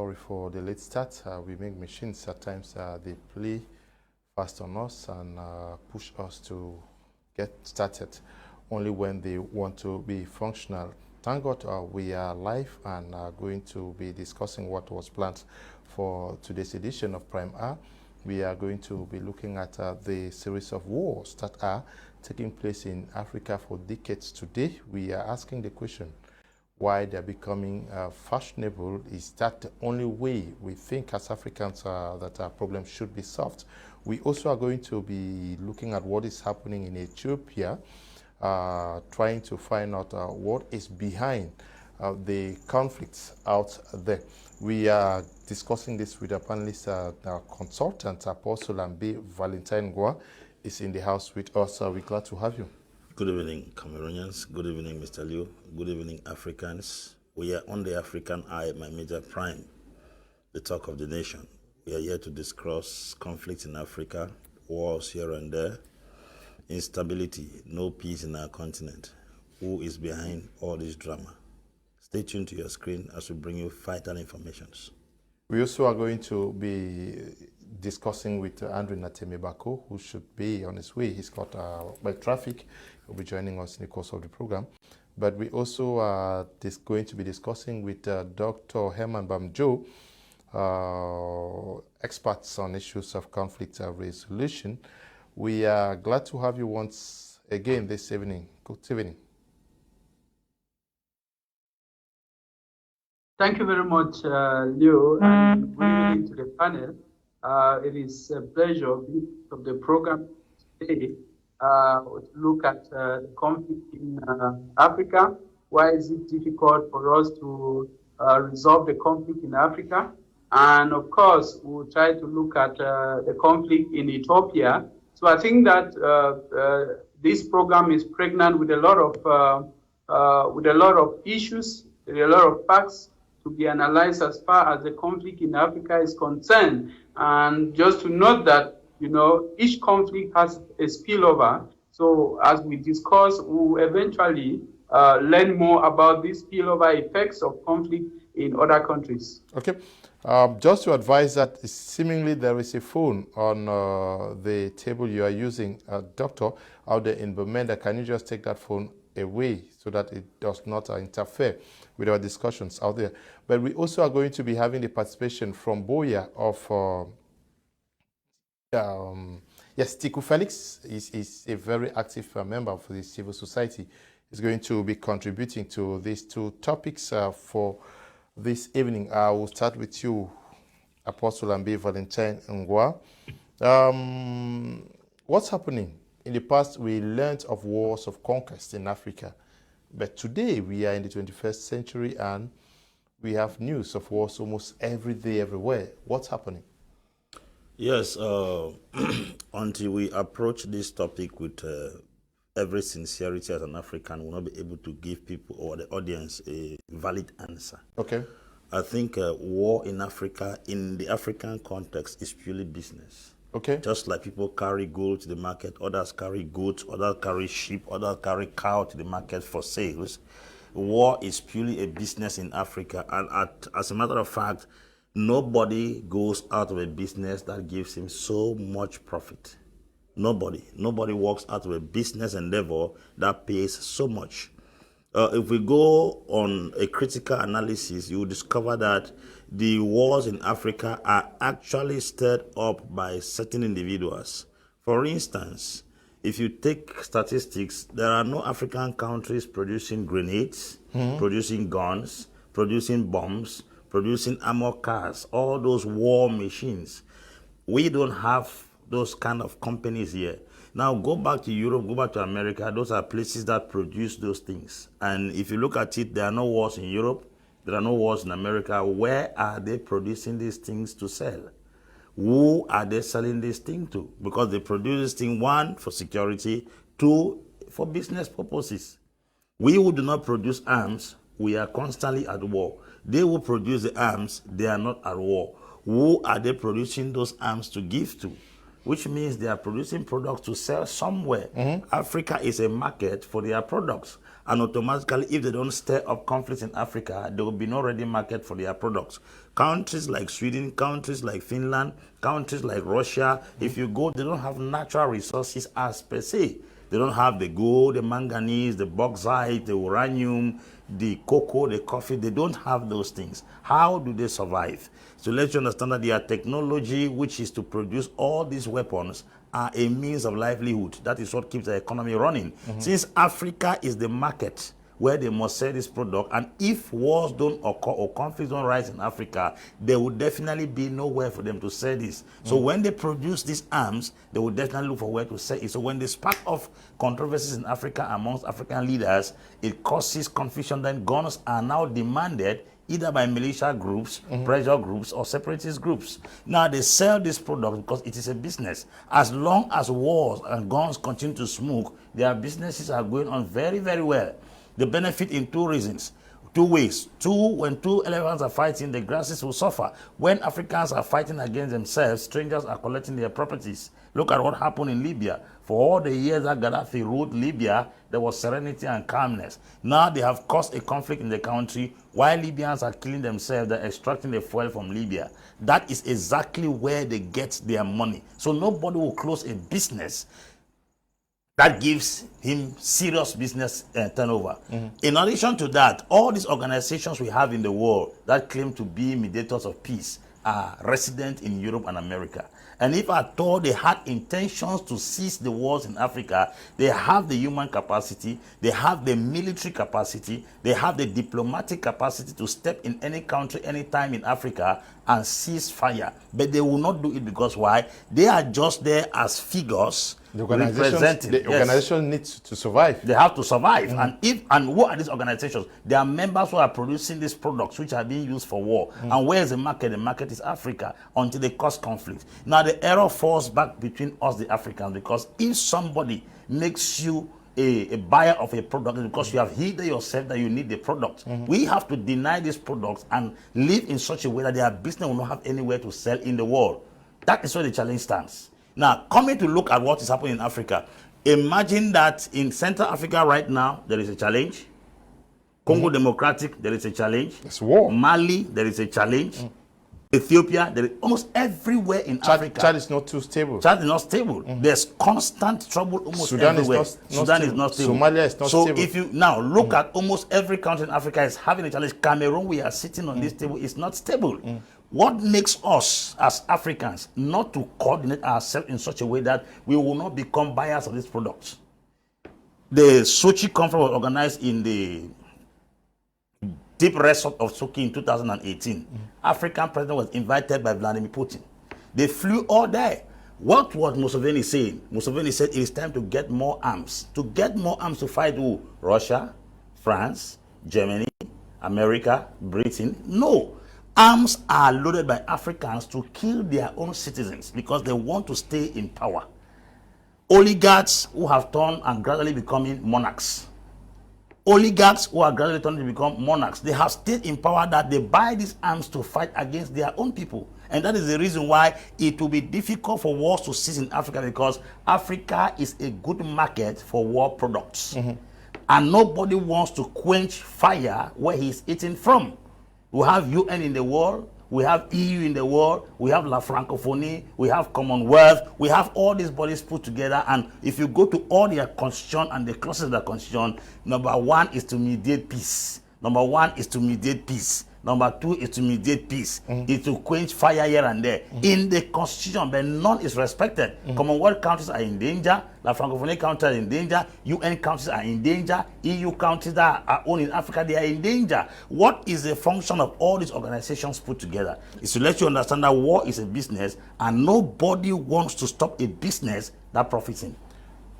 sorry for the late start. We make machines at times, they play fast on us and push us to get started only when they want to be functional. Thank God we are live and are going to be discussing what was planned for today's edition of Prime R. We are going to be looking at the series of wars that are taking place in Africa for decades today. We are asking the question, why they're becoming fashionable. Is that the only way we think as Africans that our problems should be solved? We also are going to be looking at what is happening in Ethiopia, trying to find out what is behind the conflicts out there. We are discussing this with our panelist, our consultant, Apostle Lambe Valentine Ngwa is in the house with us. We're glad to have you. Good evening, Cameroonians. Good evening, Mr. Liu. Good evening, Africans. We are on the African Eye, my major prime, the talk of the nation. We are here to discuss conflicts in Africa, wars here and there, instability, no peace in our continent. Who is behind all this drama? Stay tuned to your screen as we bring you vital informations. We also are going to be discussing with Andrew Natemi-Bako, who should be on his way. He's caught by traffic. He'll be joining us in the course of the program. But we also are going to be discussing with Dr. Herman Bamjo, experts on issues of conflict resolution. We are glad to have you once again this evening. Good evening. Thank you very much, Leo, and good evening to the panel. It is a pleasure of the program today to look at the conflict in Africa. Why is it difficult for us to resolve the conflict in Africa? And of course, we'll try to look at the conflict in Ethiopia. So I think that this program is pregnant with a lot of issues, with a lot of facts to be analyzed as far as the conflict in Africa is concerned. And just to note that, each conflict has a spillover. So as we discuss, we'll eventually learn more about these spillover effects of conflict in other countries. Okay. Just to advise that seemingly there is a phone on the table you are using. Doctor, out there in Bamenda, can you just take that phone away so that it does not interfere with our discussions out there? But we also are going to be having the participation from Boya of yes, Tiku Felix is a very active member of the civil society. He's going to be contributing to these two topics for this evening. I will start with you, Apostle Lambe Valentine Ngwa. What's happening? In the past, we learned of wars of conquest in Africa. But today, we are in the 21st century and we have news of wars almost every day, everywhere. What's happening? Yes, until we approach this topic with every sincerity as an African, we'll not be able to give people or the audience a valid answer. Okay. I think war in Africa, in the African context, is purely business. Okay. Just like people carry gold to the market, others carry goods, others carry sheep, others carry cow to the market for sales. War is purely a business in Africa. And as a matter of fact, nobody goes out of a business that gives him so much profit. Nobody walks out of a business endeavor that pays so much. If we go on a critical analysis, you will discover that the wars in Africa are actually stirred up by certain individuals. For instance, if you take statistics, there are no African countries producing grenades, producing guns, producing bombs, producing armored cars, all those war machines. We don't have those kind of companies here. Now go back to Europe, go back to America. Those are places that produce those things. And if you look at it, there are no wars in Europe. There are no wars in America. Where are they producing these things to sell? Who are they selling this thing to? Because they produce this thing, one, for security, two, for business purposes. We who do not produce arms, we are constantly at war. They who produce the arms, they are not at war. Who are they producing those arms to give to? Which means they are producing products to sell somewhere. Africa is a market for their products. And automatically, if they don't stir up conflicts in Africa, there will be no ready market for their products. Countries like Sweden, countries like Finland, countries like Russia, if you go, they don't have natural resources as per se. They don't have the gold, the manganese, the bauxite, the uranium, the cocoa, the coffee. They don't have those things. How do they survive? So let you understand that their technology, which is to produce all these weapons, are a means of livelihood. That is what keeps the economy running. Since Africa is the market where they must sell this product, and if wars don't occur or conflicts don't rise in Africa, there will definitely be nowhere for them to sell this. So when they produce these arms, they will definitely look for where to sell it. So when they spark off controversies in Africa amongst African leaders, it causes confusion. Then guns are now demanded either by militia groups, pressure groups, or separatist groups. Now they sell this product because it is a business. As long as wars and guns continue to smoke, their businesses are going on very, very well. They benefit in two reasons, two ways. When two elephants are fighting, the grasses will suffer. When Africans are fighting against themselves, strangers are collecting their properties. Look at what happened in Libya. For all the years that Gaddafi ruled Libya, there was serenity and calmness. Now they have caused a conflict in the country. While Libyans are killing themselves, they're extracting the fuel from Libya. That is exactly where they get their money. So nobody will close a business that gives him serious business turnover. In addition to that, all these organizations we have in the world that claim to be mediators of peace are resident in Europe and America. And if at all they had intentions to cease the wars in Africa, they have the human capacity, they have the military capacity, they have the diplomatic capacity to step in any country, anytime in Africa and cease fire. But they will not do it because why? They are just there as figures. The organization needs to survive. They have to survive. And what are these organizations? They are members who are producing these products which are being used for war. And where is the market? The market is Africa until they cause conflict. Now the error falls back between us, the Africans, because if somebody makes you a buyer of a product because you have hidden yourself that you need the product. We have to deny these products and live in such a way that their business will not have anywhere to sell in the world. That is where the challenge stands. Now, coming to look at what is happening in Africa, imagine that in Central Africa right now, there is a challenge. Congo Democratic, there is a challenge. It's war. Mali, there is a challenge. Ethiopia, there is almost everywhere in Africa. Chad is not too stable. Chad is not stable. There's constant trouble almost everywhere. Sudan is not stable. Somalia is not stable. So if you now look at almost every country in Africa is having a challenge. Cameroon, we are sitting on this table, is not stable. What makes us as Africans not to coordinate ourselves in such a way that we will not become buyers of these products? The Sochi conference was organized in the deep resort of Sochi in 2018. African president was invited by Vladimir Putin. They flew all day. What was Museveni saying? Museveni said it is time to get more arms. To get more arms to fight who? Russia, France, Germany, America, Britain? No. Arms are loaded by Africans to kill their own citizens because they want to stay in power. Oligarchs who have turned and gradually becoming monarchs. Oligarchs who are gradually turning to become monarchs. They have stayed in power that they buy these arms to fight against their own people. And that is the reason why it will be difficult for wars to cease in Africa, because Africa is a good market for war products. And nobody wants to quench fire where he's eating from. We have UN in the world, we have EU in the world, we have La Francophonie, we have Commonwealth, we have all these bodies put together, and if you go to all their constitution and the clauses of the constitution, number one is to mediate peace. Number one is to mediate peace. Number two is to mediate peace. Is to quench fire here and there. In the constitution, but none is respected. Commonwealth countries are in danger. La Francophonie countries are in danger. UN countries are in danger. EU countries that are owned in Africa, they are in danger. What is the function of all these organizations put together? Is to let you understand that war is a business, and nobody wants to stop a business that profits in.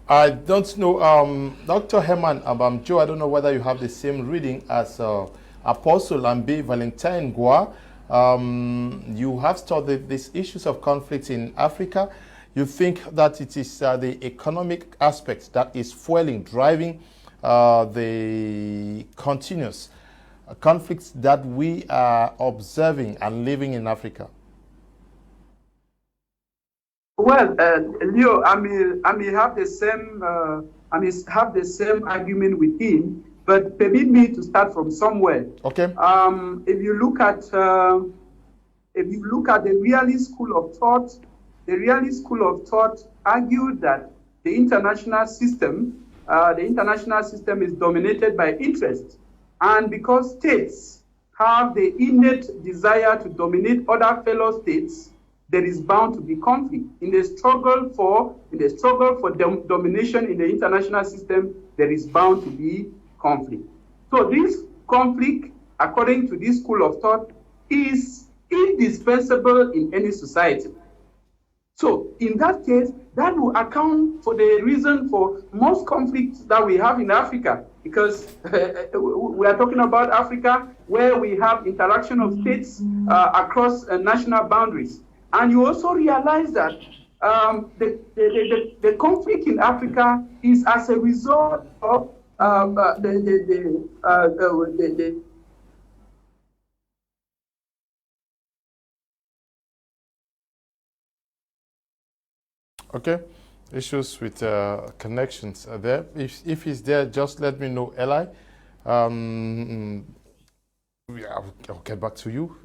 I don't know, Dr. Herman, Joe, I don't know whether you have the same reading as Apostle Ambi Valentine Gua. You have studied these issues of conflict in Africa. You think that it is the economic aspect that is fueling, driving the continuous conflicts that we are observing and living in Africa? Well, Leo, I may have the same argument with him. But permit me to start from somewhere. Okay. If you look at if you look at the realist school of thought, the realist school of thought argued that the international system is dominated by interest. And because states have the innate desire to dominate other fellow states, there is bound to be conflict. In the struggle for domination in the international system, there is bound to be conflict. So this conflict, according to this school of thought, is indispensable in any society. So in that case, that will account for the reason for most conflicts that we have in Africa, because we are talking about Africa where we have interaction of states across national boundaries. And you also realize that the conflict in Africa is as a result of Okay, issues with connections are there. If he's there, just let me know, Eli. I'll get back to you.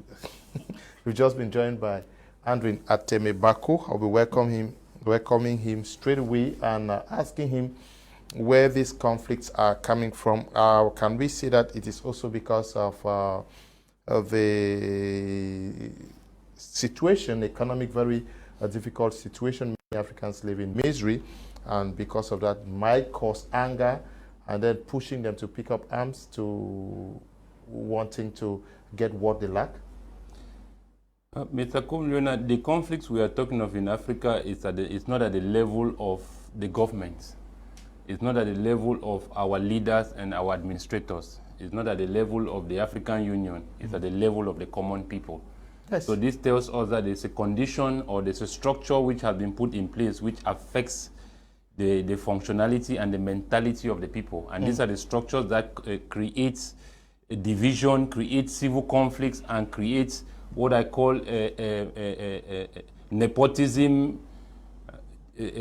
We've just been joined by Andrew Ateme-Bako. I'll be welcoming him straight away and asking him where these conflicts are coming from. Can we say that it is also because of the situation, economic, very difficult situation? Many Africans live in misery, and because of that might cause anger and then pushing them to pick up arms to wanting to get what they lack? Mr. Komlona, the conflicts we are talking of in Africa is not at the level of the governments. It's not at the level of our leaders and our administrators. It's not at the level of the African Union. It's at the level of the common people. Yes. So this tells us that there's a condition or there's a structure which has been put in place which affects the functionality and the mentality of the people. And these are the structures that creates a division, creates civil conflicts, and creates what I call nepotism,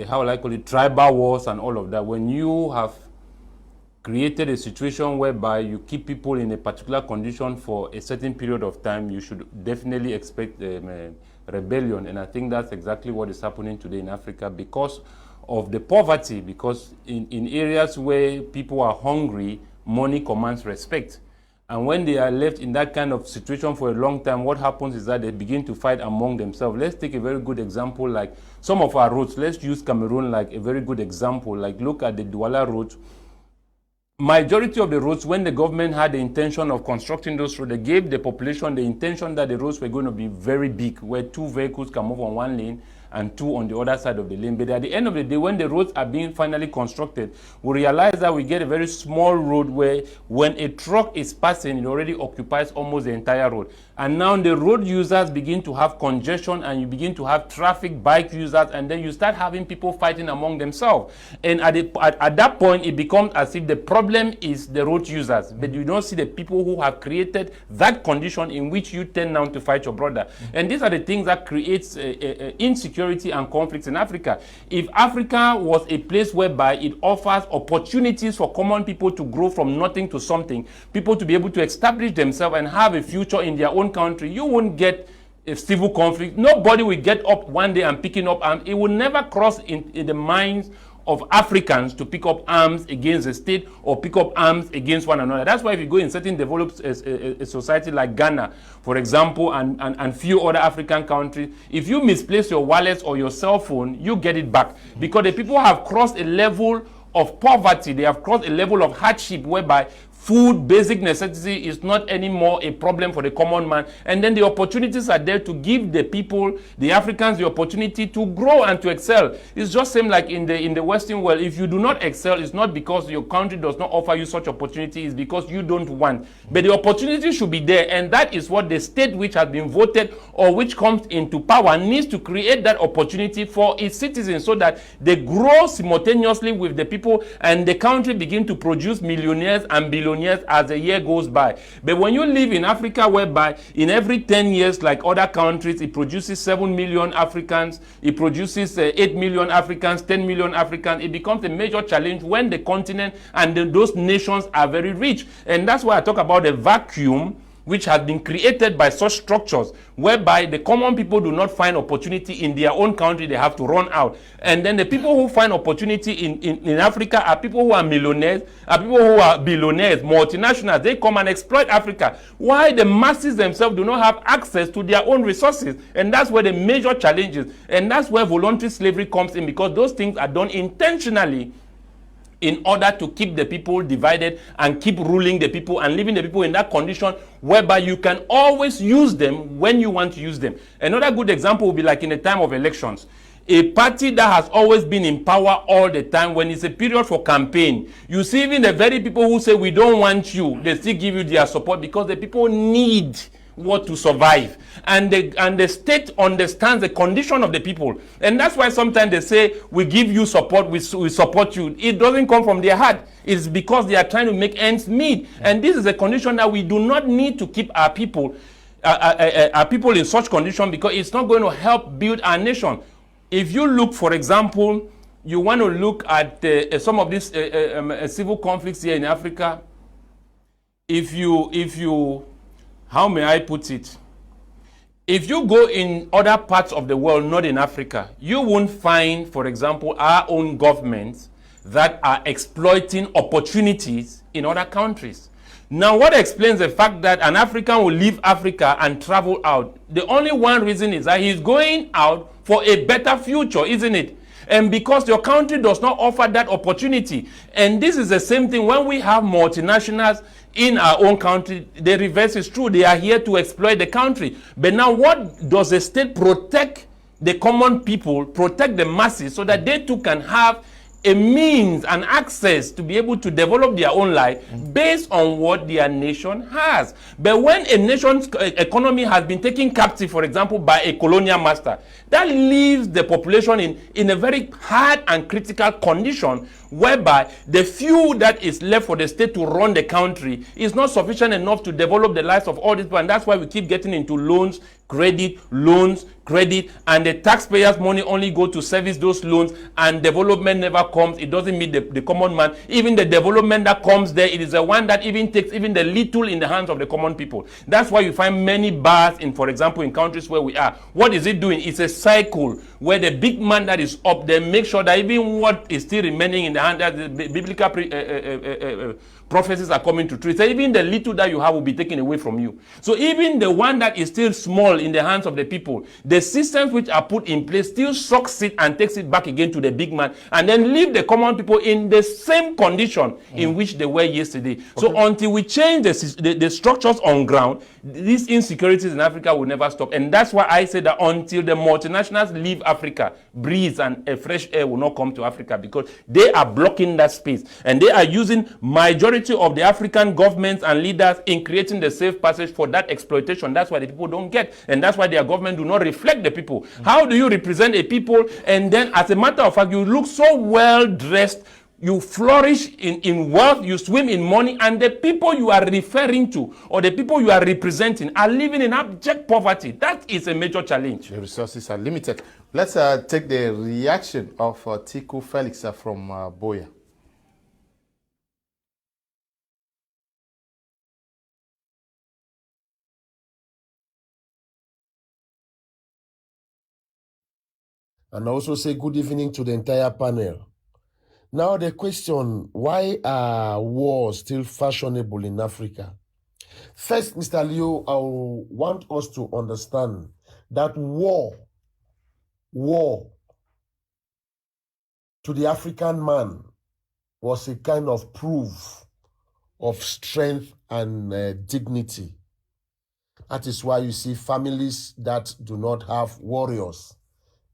how will I call it, tribal wars and all of that. When you have created a situation whereby you keep people in a particular condition for a certain period of time, you should definitely expect rebellion. And I think that's exactly what is happening today in Africa because of the poverty, because in areas where people are hungry, money commands respect. And when they are left in that kind of situation for a long time, what happens is that they begin to fight among themselves. Let's take a very good example, like some of our roads. Let's use Cameroon like a very good example. Like look at the Douala road. Majority of the roads, when the government had the intention of constructing those roads, they gave the population the intention that the roads were going to be very big, where 2 vehicles can move on one lane and 2 on the other side of the lane. But at the end of the day, when the roads are being finally constructed, we realize that we get a very small road where when a truck is passing, it already occupies almost the entire road. And now the road users begin to have congestion, and you begin to have traffic, bike users, and then you start having people fighting among themselves. And at that point, it becomes as if the problem is the road users, but you don't see the people who have created that condition in which you tend now to fight your brother. And these are the things that creates insecurity and conflicts in Africa. If Africa was a place whereby it offers opportunities for common people to grow from nothing to something, people to be able to establish themselves and have a future in their own country, you won't get a civil conflict. Nobody will get up one day and picking up arms. It will never cross in the minds of Africans to pick up arms against the state or pick up arms against one another. That's why if you go in certain developed a society like Ghana, for example, and few other African countries, if you misplace your wallet or your cell phone, you get it back. Because the people have crossed a level of poverty, they have crossed a level of hardship whereby food, basic necessity is not anymore a problem for the common man. And then the opportunities are there to give the people, the Africans, the opportunity to grow and to excel. It's just same like in the Western world. If you do not excel, it's not because your country does not offer you such opportunity, it's because you don't want. But the opportunity should be there, and that is what the state which has been voted or which comes into power needs to create that opportunity for its citizens so that they grow simultaneously with the people and the country begin to produce millionaires and billionaires as the year goes by. But when you live in Africa whereby in every 10 years, like other countries, it produces 7 million Africans, it produces 8 million Africans, 10 million Africans, it becomes a major challenge when the continent and those nations are very rich. And that's why I talk about the vacuum which has been created by such structures, whereby the common people do not find opportunity in their own country, they have to run out. And then the people who find opportunity in Africa are people who are millionaires, are people who are billionaires, multinationals. They come and exploit Africa. Why the masses themselves do not have access to their own resources? And that's where the major challenge is. And that's where voluntary slavery comes in, because those things are done intentionally in order to keep the people divided and keep ruling the people and leaving the people in that condition whereby you can always use them when you want to use them. Another good example would be like in the time of elections. A party that has always been in power all the time, when it's a period for campaign, you see even the very people who say we don't want you, they still give you their support because the people need what to survive, and the state understands the condition of the people, and that's why sometimes they say we give you support, we support you. It doesn't come from their heart. It's because they are trying to make ends meet, and this is a condition that we do not need to keep our people in such condition, because it's not going to help build our nation. If you look, for example, you want to look at some of these civil conflicts here in Africa. If you how may I put it? If you go in other parts of the world, not in Africa, you won't find, for example, our own governments that are exploiting opportunities in other countries. Now, what explains the fact that an African will leave Africa and travel out? The only one reason is that he's going out for a better future, isn't it? And because your country does not offer that opportunity. And this is the same thing when we have multinationals in our own country. The reverse is true. They are here to exploit the country. But now what does the state protect? The common people, protect the masses, so that they too can have a means and access to be able to develop their own life based on what their nation has. But when a nation's economy has been taken captive, for example, by a colonial master, that leaves the population in a very hard and critical condition, whereby the few that is left for the state to run the country is not sufficient enough to develop the lives of all these people. And that's why we keep getting into loans, credit, and the taxpayers' money only go to service those loans, and development never comes. It doesn't meet the common man. Even the development that comes there, it is the one that even takes even the little in the hands of the common people. That's why you find many bars in, for example, in countries where we are. What is it doing? It's a cycle where the big man that is up there makes sure that even what is still remaining in the hand, that the biblical prophecies are coming to true. So even the little that you have will be taken away from you. So even the one that is still small in the hands of the people, the systems which are put in place still sucks it and takes it back again to the big man, and then leave the common people in the same condition in which they were yesterday. Okay. So until we change the structures on ground, these insecurities in Africa will never stop. And that's why I say that until the multinationals leave Africa, breeze and a fresh air will not come to Africa, because they are blocking that space, and they are using majority of the African governments and leaders in creating the safe passage for that exploitation. That's why the people don't get, and that's why their government do not reflect the people. How do you represent a people, and then as a matter of fact, you look so well dressed, you flourish in wealth, you swim in money, and the people you are referring to or the people you are representing are living in abject poverty? That is a major challenge. The resources are limited. Let's take the reaction of Tiku Felix from Boya. And also say good evening to the entire panel. Now the question, why are wars still fashionable in Africa? First, Mr. Leo, I want us to understand that war to the African man was a kind of proof of strength and dignity. That is why you see families that do not have warriors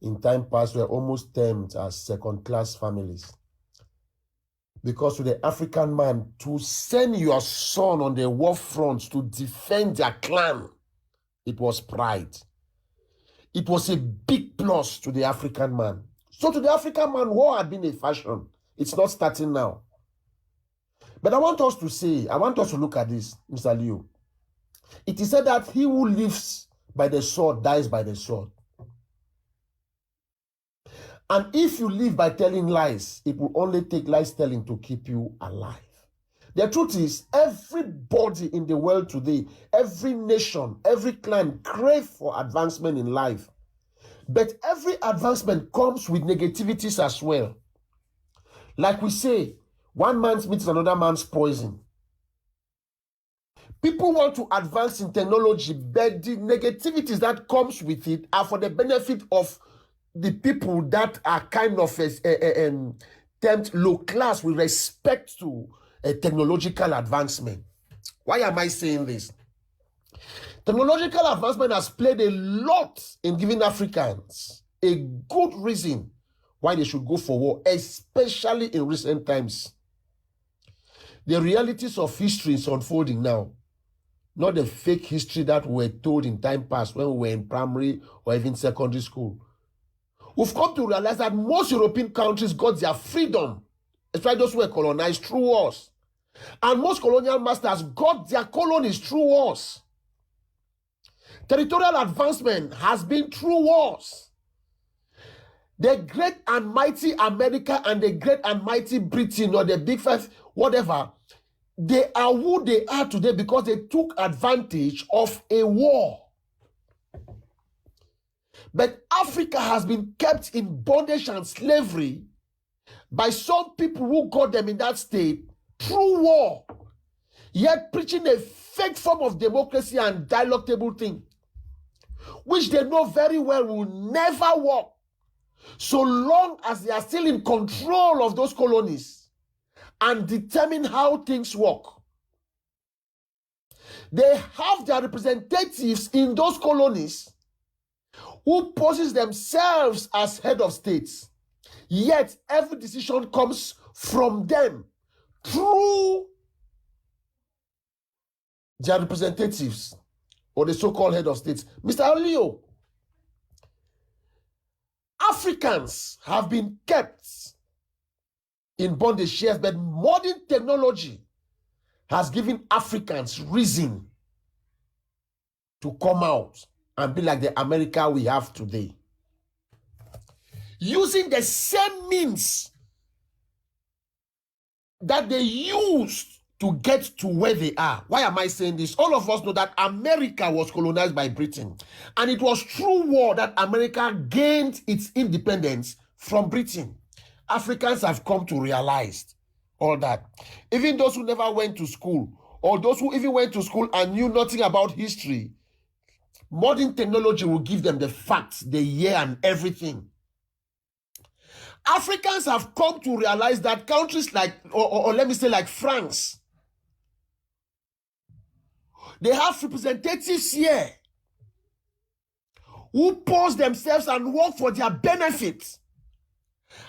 in time past were almost termed as second-class families. Because to the African man, to send your son on the war front to defend their clan, it was pride. It was a big plus to the African man. So to the African man, war had been a fashion. It's not starting now. But I want us to look at this, Mr. Leo. It is said that he who lives by the sword dies by the sword. And if you live by telling lies, it will only take lies telling to keep you alive. The truth is, everybody in the world today, every nation, every clan crave for advancement in life. But every advancement comes with negativities as well. Like we say, one man's meat is another man's poison. People want to advance in technology, but the negativities that comes with it are for the benefit of the people that are kind of termed low class with respect to technological advancement. Why am I saying this? Technological advancement has played a lot in giving Africans a good reason why they should go for war, especially in recent times. The realities of history is unfolding now, not the fake history that we were told in time past when we were in primary or even secondary school. We've come to realize that most European countries got their freedom, especially those who were colonized, through wars. And most colonial masters got their colonies through wars. Territorial advancement has been through wars. The great and mighty America and the great and mighty Britain, or the Big Five, whatever, they are who they are today because they took advantage of a war. But Africa has been kept in bondage and slavery by some people who got them in that state through war, yet preaching a fake form of democracy and dialogue thing, which they know very well will never work so long as they are still in control of those colonies and determine how things work. They have their representatives in those colonies who poses themselves as head of states, yet every decision comes from them through their representatives or the so-called head of states. Mr. Leo, Africans have been kept in bondage, yes, but modern technology has given Africans reason to come out and be like the America we have today. Using the same means that they used to get to where they are. Why am I saying this? All of us know that America was colonized by Britain. And it was through war that America gained its independence from Britain. Africans have come to realize all that. Even those who never went to school, or those who even went to school and knew nothing about history, modern technology will give them the facts, the year, and everything. Africans have come to realize that countries like, or let me say like France, they have representatives here who pose themselves and work for their benefit.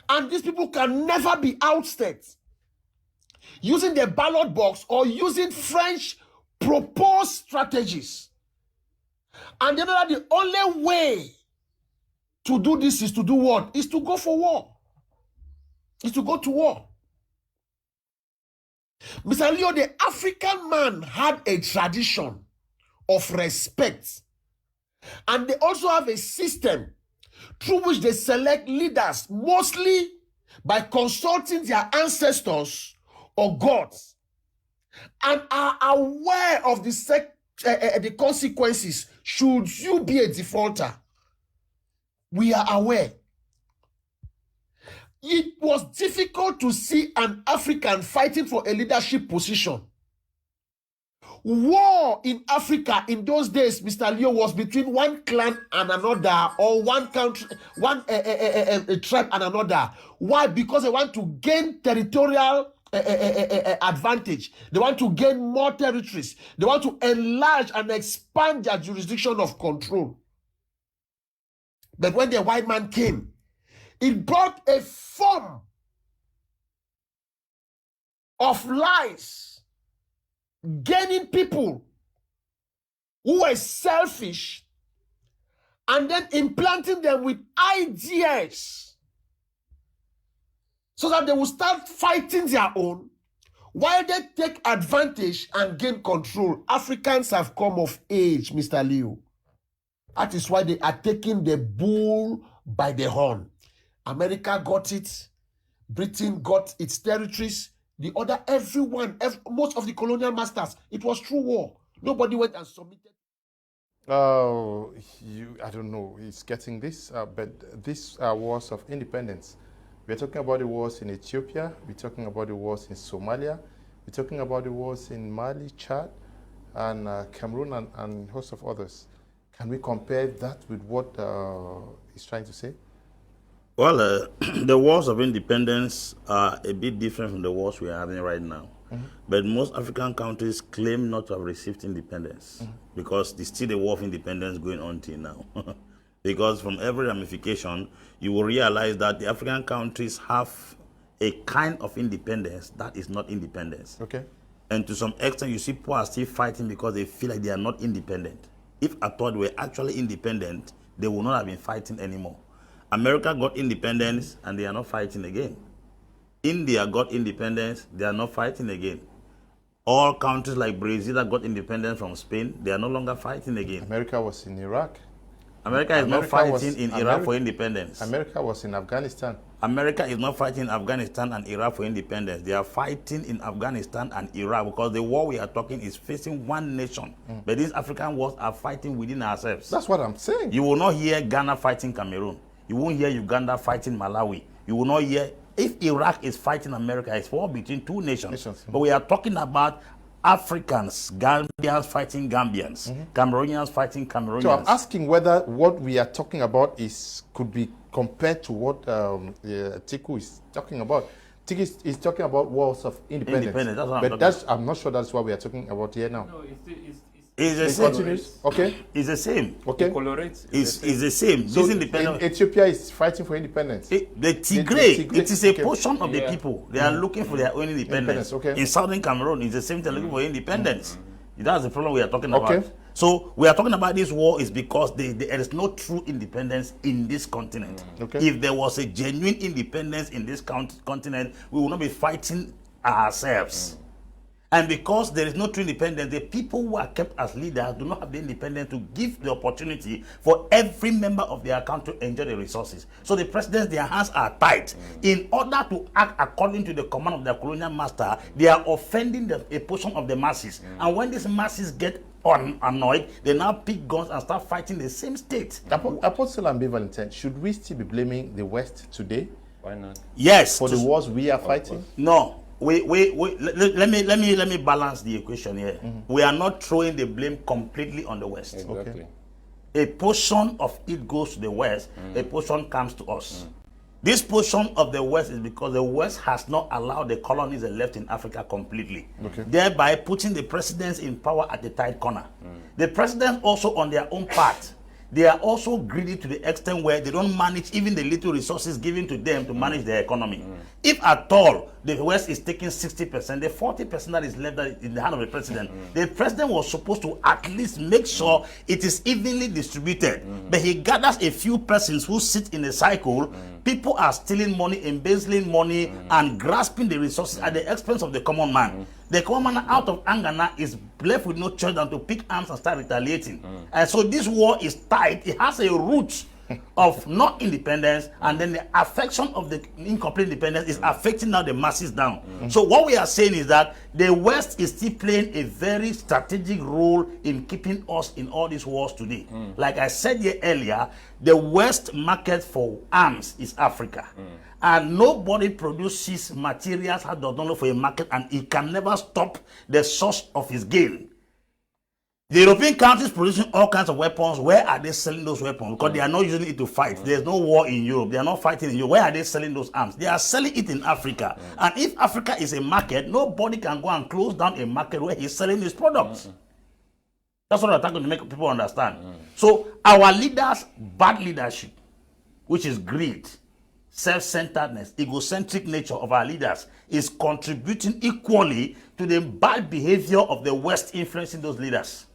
And these people can never be ousted using the ballot box or using French proposed strategies. And they know that the only way to do this is to do what? Is to go for war. Is to go to war. Mr. Leo, the African man had a tradition of respect. And they also have a system through which they select leaders, mostly by consulting their ancestors or gods, and are aware of the consequences should you be a defaulter. We are aware. It was difficult to see an African fighting for a leadership position. War in Africa in those days, Mr. Leo, was between one clan and another, or one country, one tribe and another. Why? Because they want to gain territorial advantage. They want to gain more territories. They want to enlarge and expand their jurisdiction of control. But when the white man came, it brought a form of lies, gaining people who were selfish and then implanting them with ideas so that they will start fighting their own while they take advantage and gain control. Africans have come of age, Mr. Leo. That is why they are taking the bull by the horn. America got it. Britain got its territories. The other, everyone, most of the colonial masters, it was true war. Nobody went and submitted. Oh, I don't know. It's getting this, but these are wars of independence. We're talking about the wars in Ethiopia. We're talking about the wars in Somalia. We're talking about the wars in Mali, Chad, and Cameroon, and a host of others. Can we compare that with what he's trying to say? Well, the wars of independence are a bit different from the wars we are having right now. But most African countries claim not to have received independence because there's still a war of independence going on till now. Because from every ramification, you will realize that the African countries have a kind of independence that is not independence. Okay. And to some extent, you see people are still fighting because they feel like they are not independent. If I thought they were actually independent, they would not have been fighting anymore. America got independence and they are not fighting again. India got independence, they are not fighting again. All countries like Brazil that got independence from Spain, they are no longer fighting again. America was in Iraq. America is not fighting in Iraq for independence. America was in Afghanistan. America is not fighting in Afghanistan and Iraq for independence. They are fighting in Afghanistan and Iraq because the war we are talking is facing one nation. But these African wars are fighting within ourselves. That's what I'm saying. You will not hear Ghana fighting Cameroon. You won't hear Uganda fighting Malawi. You will not hear, if Iraq is fighting America, it's war between two nations. But we are talking about Africans, Gambians fighting Gambians, Cameroonians fighting Cameroonians. So I'm asking whether what we are talking about could be compared to what Tiku is talking about. Tiku is talking about wars of independence. That's what I'm not sure that's what we are talking about here now. No, it's the It same. continues. Okay. It's the same. Okay. It's the same. So This independence. Ethiopia is fighting for independence. The Tigray, Tigray, it is a okay. portion of the people. They are looking for their own independence. Okay. In southern Cameroon, it's the same thing looking for independence. That's the problem we are talking Okay. about. So we are talking about this war is because there is no true independence in this continent. Okay. If there was a genuine independence in this continent, we would not be fighting ourselves. And because there is no true independence, the people who are kept as leaders do not have the independence to give the opportunity for every member of their country to enjoy the resources. So the presidents, their hands are tied. In order to act according to the command of their colonial master, they are offending a portion of the masses. And when these masses get annoyed, they now pick guns and start fighting the same state. Apostle and Valentine, should we still be blaming the West today Why not? Yes. for the wars we are fighting? No. Let me balance the equation here. We are not throwing the blame completely on the West. Exactly. A portion of it goes to the West, a portion comes to us. This portion of the West is because the West has not allowed the colonies that left in Africa completely, thereby putting the presidents in power at the tight corner. The presidents also on their own part, they are also greedy to the extent where they don't manage even the little resources given to them to manage their economy. If at all the West is taking 60%, the 40% that is left in the hand of the president was supposed to at least make sure it is evenly distributed. But he gathers a few persons who sit in a cycle. People are stealing money, embezzling money, and grasping the resources at the expense of the common man. The common man, out of anger now, is left with no choice than to pick arms and start retaliating. And so this war is tied. It has a root of not independence, and then the affection of the incomplete independence is affecting now the masses down. So what we are saying is that the West is still playing a very strategic role in keeping us in all these wars today. Like I said here earlier, the West market for arms is Africa. And nobody produces materials that does not look for a market, and it can never stop the source of his gain. The European countries producing all kinds of weapons, where are they selling those weapons? Because they are not using it to fight. There's no war in Europe. They are not fighting in Europe. Where are they selling those arms? They are selling it in Africa. And if Africa is a market, nobody can go and close down a market where he's selling his products. That's what I'm trying to make people understand. So our leaders, bad leadership, which is greed, self-centeredness, egocentric nature of our leaders, is contributing equally to the bad behavior of the West influencing those leaders.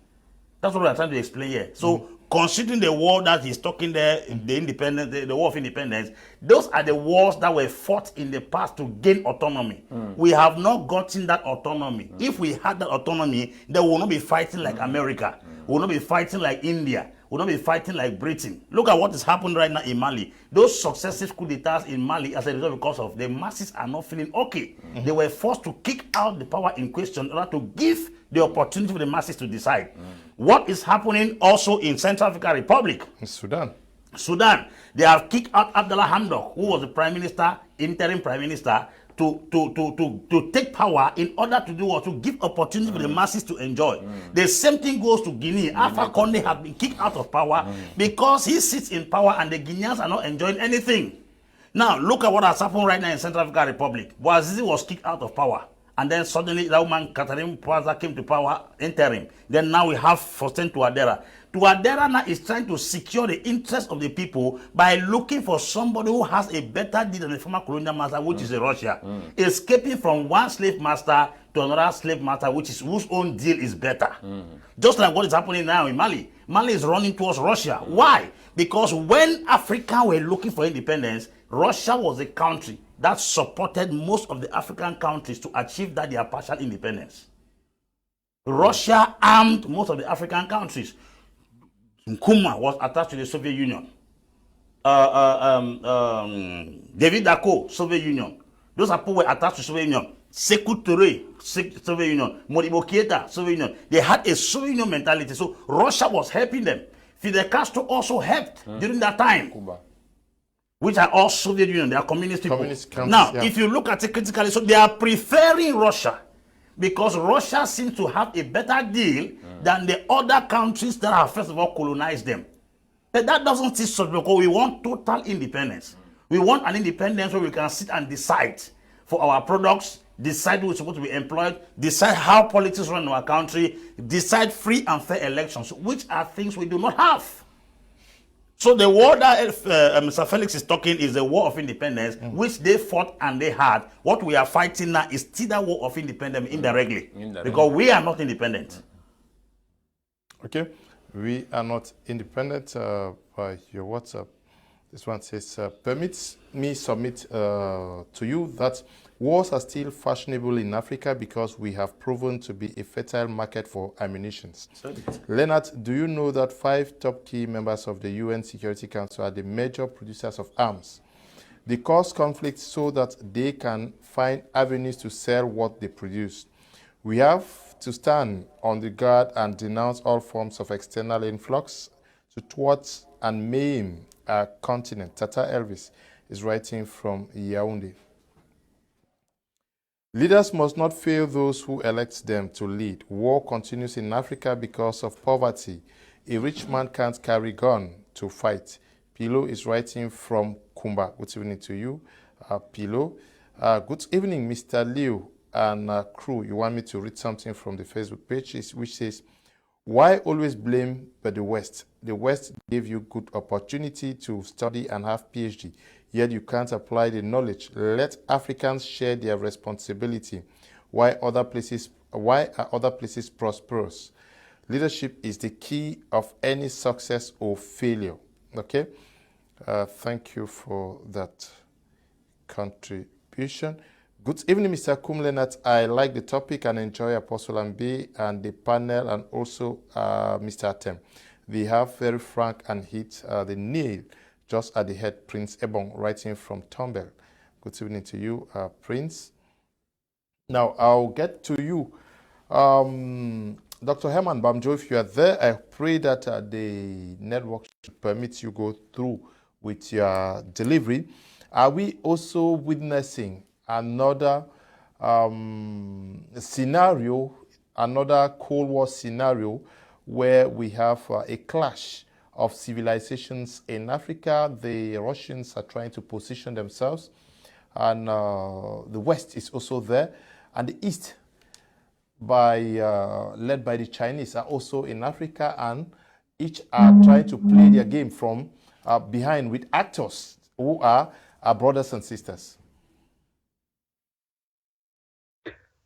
That's what I'm trying to explain here. So, considering the war that he's talking there, the war of independence, those are the wars that were fought in the past to gain autonomy. We have not gotten that autonomy. If we had that autonomy, then we will not be fighting like America. We will not be fighting like India. will not be fighting like Britain. Look at what is happening right now in Mali. Those successive coup d'etats in Mali, as a result, because of the masses are not feeling okay. They were forced to kick out the power in question in order to give the opportunity for the masses to decide. What is happening also in Central African Republic? In Sudan. Sudan, they have kicked out Abdallah Hamdok, who was the prime minister, interim prime minister, to take power in order to do what? To give opportunity for the masses to enjoy. The same thing goes to Guinea. Alpha Conde has been kicked out of power because he sits in power and the Guineans are not enjoying anything. Now, look at what has happened right now in Central African Republic. Bouazizi was kicked out of power. And then suddenly that woman, Catherine Pwaza, came to power, interim. Then now we have Faustin Touadera. Touadera now is trying to secure the interest of the people by looking for somebody who has a better deal than the former colonial master, which is Russia. Escaping from one slave master to another slave master, whose own deal is better. Just like what is happening now in Mali. Mali is running towards Russia. Why? Because when Africa were looking for independence, Russia was the country that supported most of the African countries to achieve that their partial independence. Russia armed most of the African countries. Nkrumah was attached to the Soviet Union. David Dacko, Soviet Union. Those people were attached to Soviet Union. Sekou Touré, Soviet Union. Modibo Keita, Soviet Union. They had a Soviet Union mentality. So Russia was helping them. Fidel Castro also helped during that time. Cuba. Which are all Soviet Union, they are communist people. Communist countries, now, yeah. if you look at it critically, so they are preferring Russia because Russia seems to have a better deal than the other countries that have first of all colonized them. But that doesn't teach us because we want total independence. We want an independence where we can sit and decide for our products, decide who's supposed to be employed, decide how politics run in our country, decide free and fair elections, which are things we do not have. So the war that Mr. Felix is talking is the war of independence, which they fought and they had. What we are fighting now is still the war of independence indirectly, because we are not independent. Okay, we are not independent by your WhatsApp. This one says, permits me submit to you that wars are still fashionable in Africa because we have proven to be a fertile market for ammunition. Leonard, do you know that 5 top key members of the UN Security Council are the major producers of arms? They cause conflict so that they can find avenues to sell what they produce. We have to stand on the guard and denounce all forms of external influx to thwart and maim our continent. Tata Elvis is writing from Yaoundé. Leaders must not fail those who elect them to lead. War continues in Africa because of poverty. A rich man can't carry gun to fight. Pilo is writing from Kumba. Good evening to you, Pilo. Good evening, Mr. Liu and crew. You want me to read something from the Facebook page, which says, why always blame but the West? The West gave you good opportunity to study and have PhD, yet you can't apply the knowledge. Let Africans share their responsibility. Why are other places prosperous? Leadership is the key of any success or failure. Okay? Thank you for that contribution. Good evening, Mr. Kumlenat. I like the topic and enjoy Apostle Ambi and the panel and also Mr. Atem. They have very frank and hit the nail just at the head. Prince Ebong writing from Tombell. Good evening to you, Prince. Now, I'll get to you. Dr. Herman Bamjo, if you are there, I pray that the network should permit you go through with your delivery. Are we also witnessing another scenario, another Cold War scenario where we have a clash of civilizations in Africa? The Russians are trying to position themselves, and the West is also there, and the East, led by the Chinese, are also in Africa, and each are trying to play their game from behind with actors who are our brothers and sisters.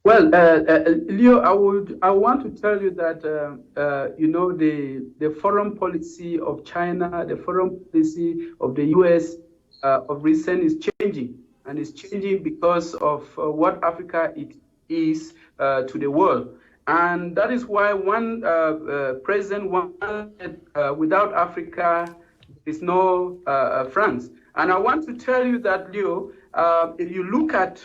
Well, Leo, I want to tell you that the foreign policy of China, the foreign policy of the U.S. Of recent is changing, and it's changing because of what Africa is to the world. And that is why one president wanted, without Africa, there is no France. And I want to tell you that, Leo, if you look at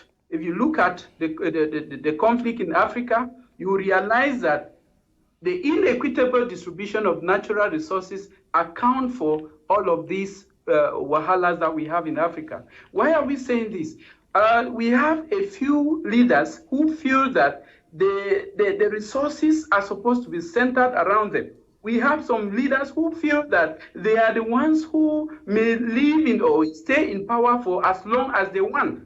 the conflict in Africa, you realize that the inequitable distribution of natural resources account for all of these wahalas that we have in Africa. Why are we saying this? We have a few leaders who feel that the resources are supposed to be centered around them. We have some leaders who feel that they are the ones who may live in or stay in power for as long as they want.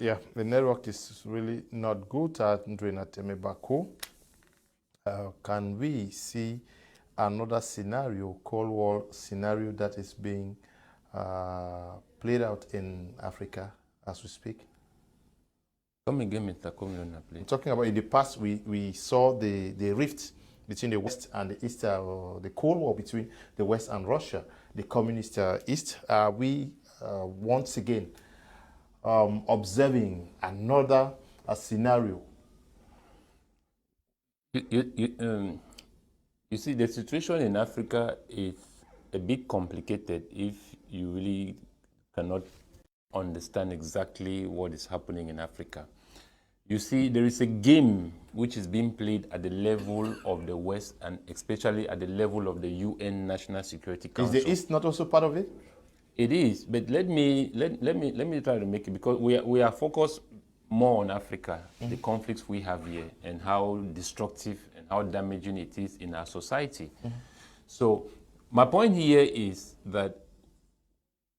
Yeah, the network is really not good at Ndwena Bako. Can we see another scenario, Cold War scenario, that is being played out in Africa as we speak? Come again, Mr. Komlona, please. I'm talking about in the past, we saw the rift between the West and the East, the Cold War between the West and Russia, the communist East. We once again observing another scenario. You see, the situation in Africa is a bit complicated if you really cannot understand exactly what is happening in Africa. You see, there is a game which is being played at the level of the West and especially at the level of the UN National Security Council. Is the East not also part of it? It is, but let me try to make it, because we are focused more on Africa, the conflicts we have here, and how destructive and how damaging it is in our society. So my point here is that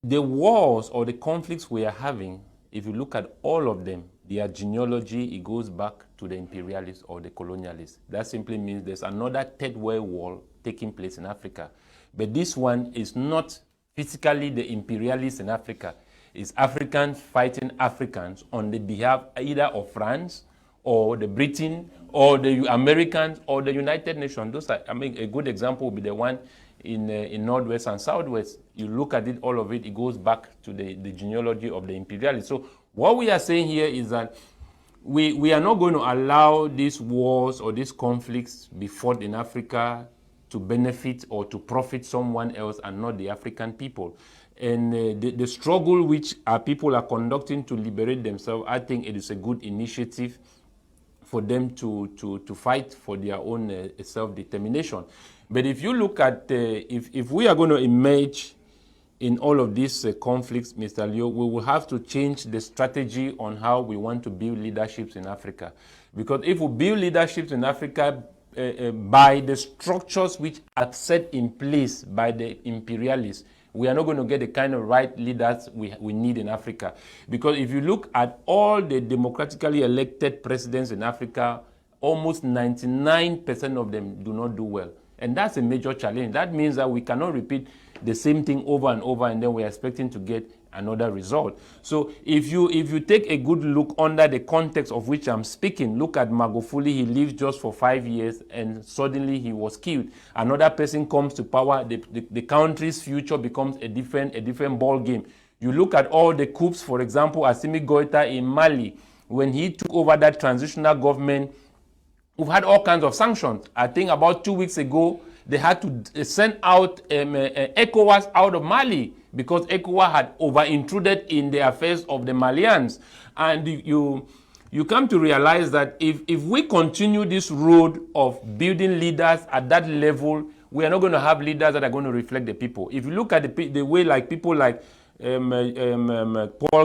the wars or the conflicts we are having, if you look at all of them, their genealogy, it goes back to the imperialists or the colonialists. That simply means there's another third world war taking place in Africa. But this one is not physically the imperialists in Africa. It's Africans fighting Africans on the behalf either of France or the Britain or the Americans or the United Nations. Those are, I mean, a good example would be the one in Northwest and Southwest. You look at it, all of it, it goes back to the genealogy of the imperialists. So what we are saying here is that we are not going to allow these wars or these conflicts be fought in Africa to benefit or to profit someone else and not the African people. And the struggle which our people are conducting to liberate themselves, I think it is a good initiative for them to fight for their own self-determination. But if you look at, if we are going to emerge in all of these conflicts, Mr. Leo, we will have to change the strategy on how we want to build leaderships in Africa. Because if we build leaderships in Africa by the structures which are set in place by the imperialists, we are not going to get the kind of right leaders we need in Africa. Because if you look at all the democratically elected presidents in Africa, almost 99% of them do not do well. And that's a major challenge. That means that we cannot repeat the same thing over and over and then we're expecting to get another result. So if you take a good look under the context of which I'm speaking, look at Magufuli. He lived just for 5 years and suddenly he was killed. Another person comes to power, the country's future becomes a different ball game. You look at all the coups, for example, Assimi Goïta in Mali, when he took over that transitional government, we've had all kinds of sanctions. I think about 2 weeks ago, they had to send out ECOWAS out of Mali because ECOWAS had over-intruded in the affairs of the Malians. And you come to realize that if we continue this road of building leaders at that level, we are not going to have leaders that are going to reflect the people. If you look at the way like people like Paul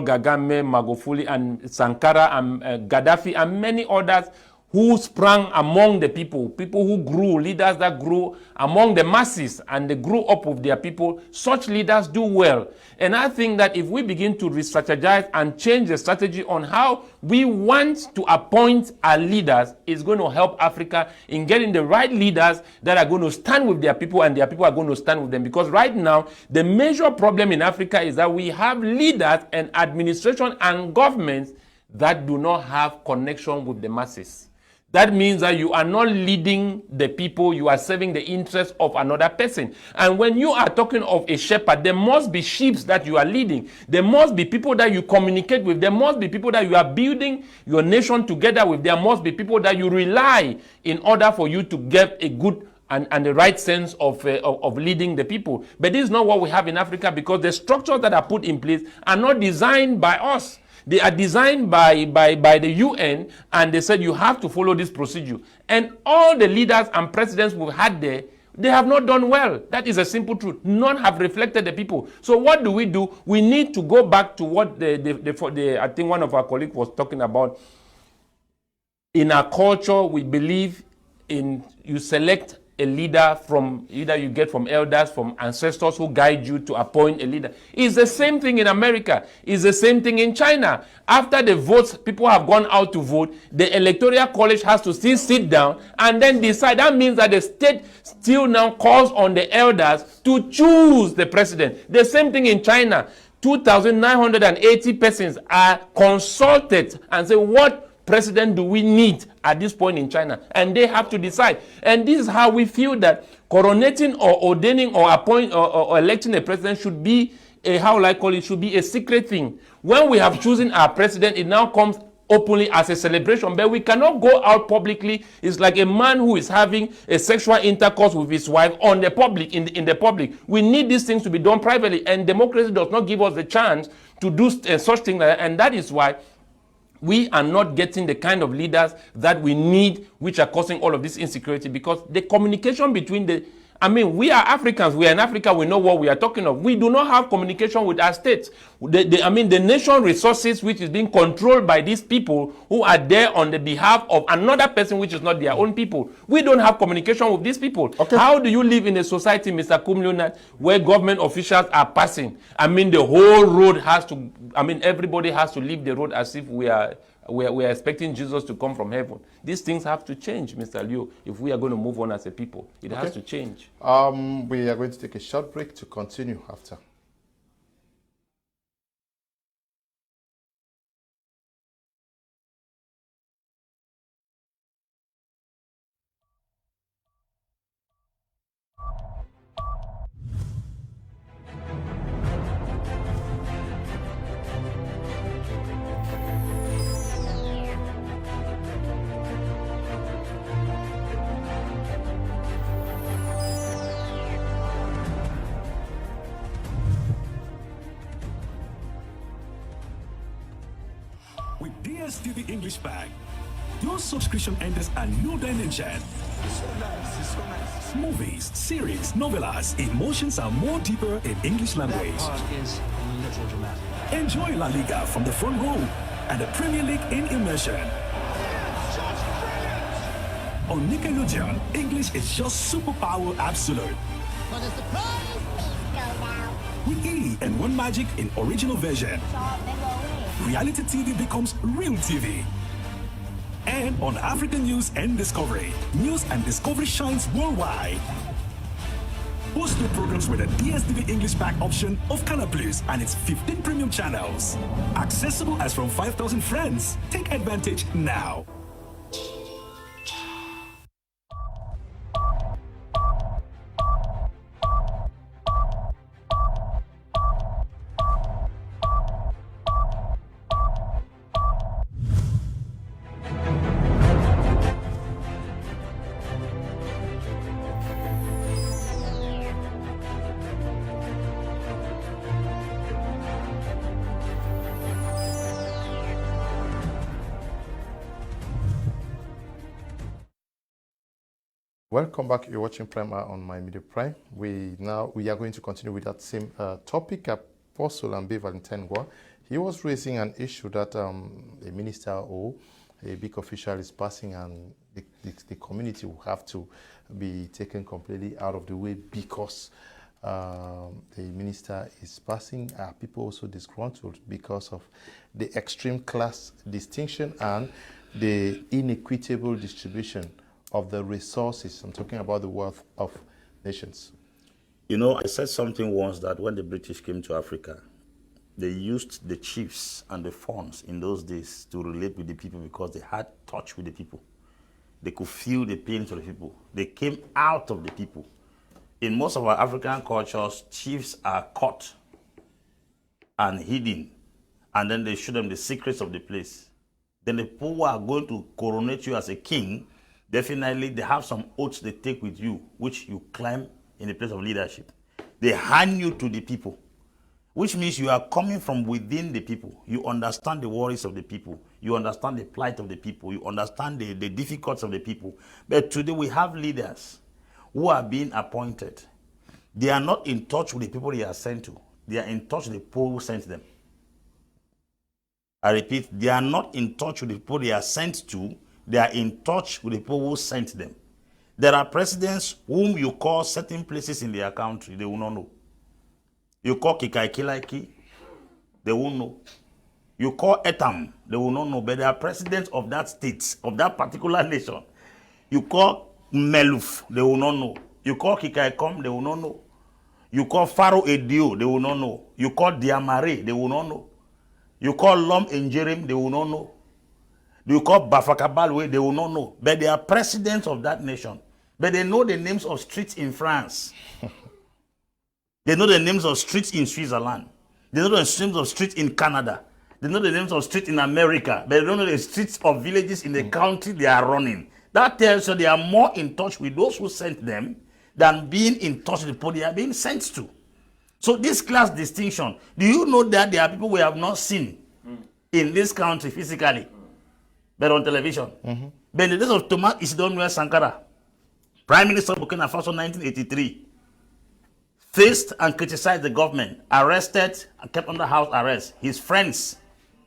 Kagame, Magufuli, and Sankara, and Gaddafi, and many others who sprang among the people who grew, leaders that grew among the masses and they grew up with their people, such leaders do well. And I think that if we begin to re-strategize and change the strategy on how we want to appoint our leaders, it's going to help Africa in getting the right leaders that are going to stand with their people and their people are going to stand with them. Because right now, the major problem in Africa is that we have leaders and administration and governments that do not have connection with the masses. that means that you are not leading the people, you are serving the interests of another person. And when you are talking of a shepherd, there must be sheep that you are leading. There must be people that you communicate with. There must be people that you are building your nation together with. There must be people that you rely in order for you to get a good and the right sense of leading the people. But this is not what we have in Africa, because the structures that are put in place are not designed by us. They are designed by the UN, and they said you have to follow this procedure. And all the leaders and presidents we've had there, they have not done well. That is a simple truth. None have reflected the people. So what do? We need to go back to what I think one of our colleagues was talking about. In our culture, we believe in you select a leader from either you get from elders, from ancestors who guide you to appoint a leader. It's the same thing in America. It's the same thing in China. After the votes, people have gone out to vote, the electoral college has to still sit down and then decide. That means that the state still now calls on the elders to choose the president. The same thing in China. 2,980 persons are consulted and say, what president do we need at this point in China? And they have to decide. And this is how we feel that coronating or ordaining or appointing or electing a president should be should be a secret thing. When we have chosen our president, it now comes openly as a celebration, but we cannot go out publicly. It's like a man who is having a sexual intercourse with his wife on the public, in the public. We need these things to be done privately, and democracy does not give us the chance to do such things, and that is why we are not getting the kind of leaders that we need, which are causing all of this insecurity, because the communication between we are Africans, we are in Africa, we know what we are talking of. We do not have communication with our states. The nation resources, which is being controlled by these people who are there on the behalf of another person, which is not their own people. We don't have communication with these people. Okay. How do you live in a society, Mr. Kumlunath, where government officials are passing? The whole road has to, everybody has to leave the road as if we are expecting Jesus to come from heaven. These things have to change, Mr. Liu, if we are going to move on as a people. It has to change. We are going to take a short break to continue after. With DSTV English Pack, your subscription enters a new dimension. It's so nice. It's so nice. Movies, series, novellas, emotions are more deeper in English language. That part is a little dramatic. Enjoy La Liga from the front row and the Premier League in immersion. On Nickelodeon, English is just superpower absolute. For the surprise, go now. With E and One Magic in original version. Reality TV becomes real TV. And on African News and Discovery, News and Discovery shines worldwide. Post new programs with a DSTV English Pack option of Canal Plus and its 15 premium channels. Accessible as from 5,000 friends. Take advantage now. Welcome back. You're watching Prime on My Media Prime. We are going to continue with that same topic. Apostle Ambe Valentine-Ngwa, he was raising an issue that a minister or a big official is passing, and the community will have to be taken completely out of the way because the minister is passing. People also disgruntled because of the extreme class distinction and the inequitable distribution of the resources. I'm talking about the wealth of nations. You know, I said something once that when the British came to Africa, they used the chiefs and the funds in those days to relate with the people because they had touch with the people. They could feel the pains of the people. They came out of the people. In most of our African cultures, chiefs are caught and hidden, and then they show them the secrets of the place. Then the people who are going to coronate you as a king, definitely they have some oaths they take with you, which you climb in the place of leadership. They hand you to the people, which means you are coming from within the people. You understand the worries of the people. You understand the plight of the people. You understand the difficulties of the people. But today we have leaders who are being appointed. They are not in touch with the people they are sent to. They are in touch with the people who sent them. I repeat, they are not in touch with the people they are sent to. They are in touch with the people who sent them. There are presidents whom you call certain places in their country, they will not know. You call Kikaikilaiki, they won't know. You call Etam, they will not know. But they are presidents of that state, of that particular nation. You call Meluf, they will not know. You call Kikaikom, they will not know. You call Pharaoh Edio, they will not know. You call Diamare, they will not know. You call Lom Njerim, they will not know. You call Bafakabalwe, they will not know. But they are presidents of that nation. But they know the names of streets in France. They know the names of streets in Switzerland. They know the names of streets in Canada. They know the names of streets in America. But they don't know the streets of villages in the country they are running. That tells you they are more in touch with those who sent them than being in touch with the people they are being sent to. So this class distinction, do you know that there are people we have not seen in this country physically, but on television? But in the days of Thomas Isidore Sankara, Prime Minister of Burkina Faso 1983, faced and criticized the government, arrested and kept under house arrest. His friends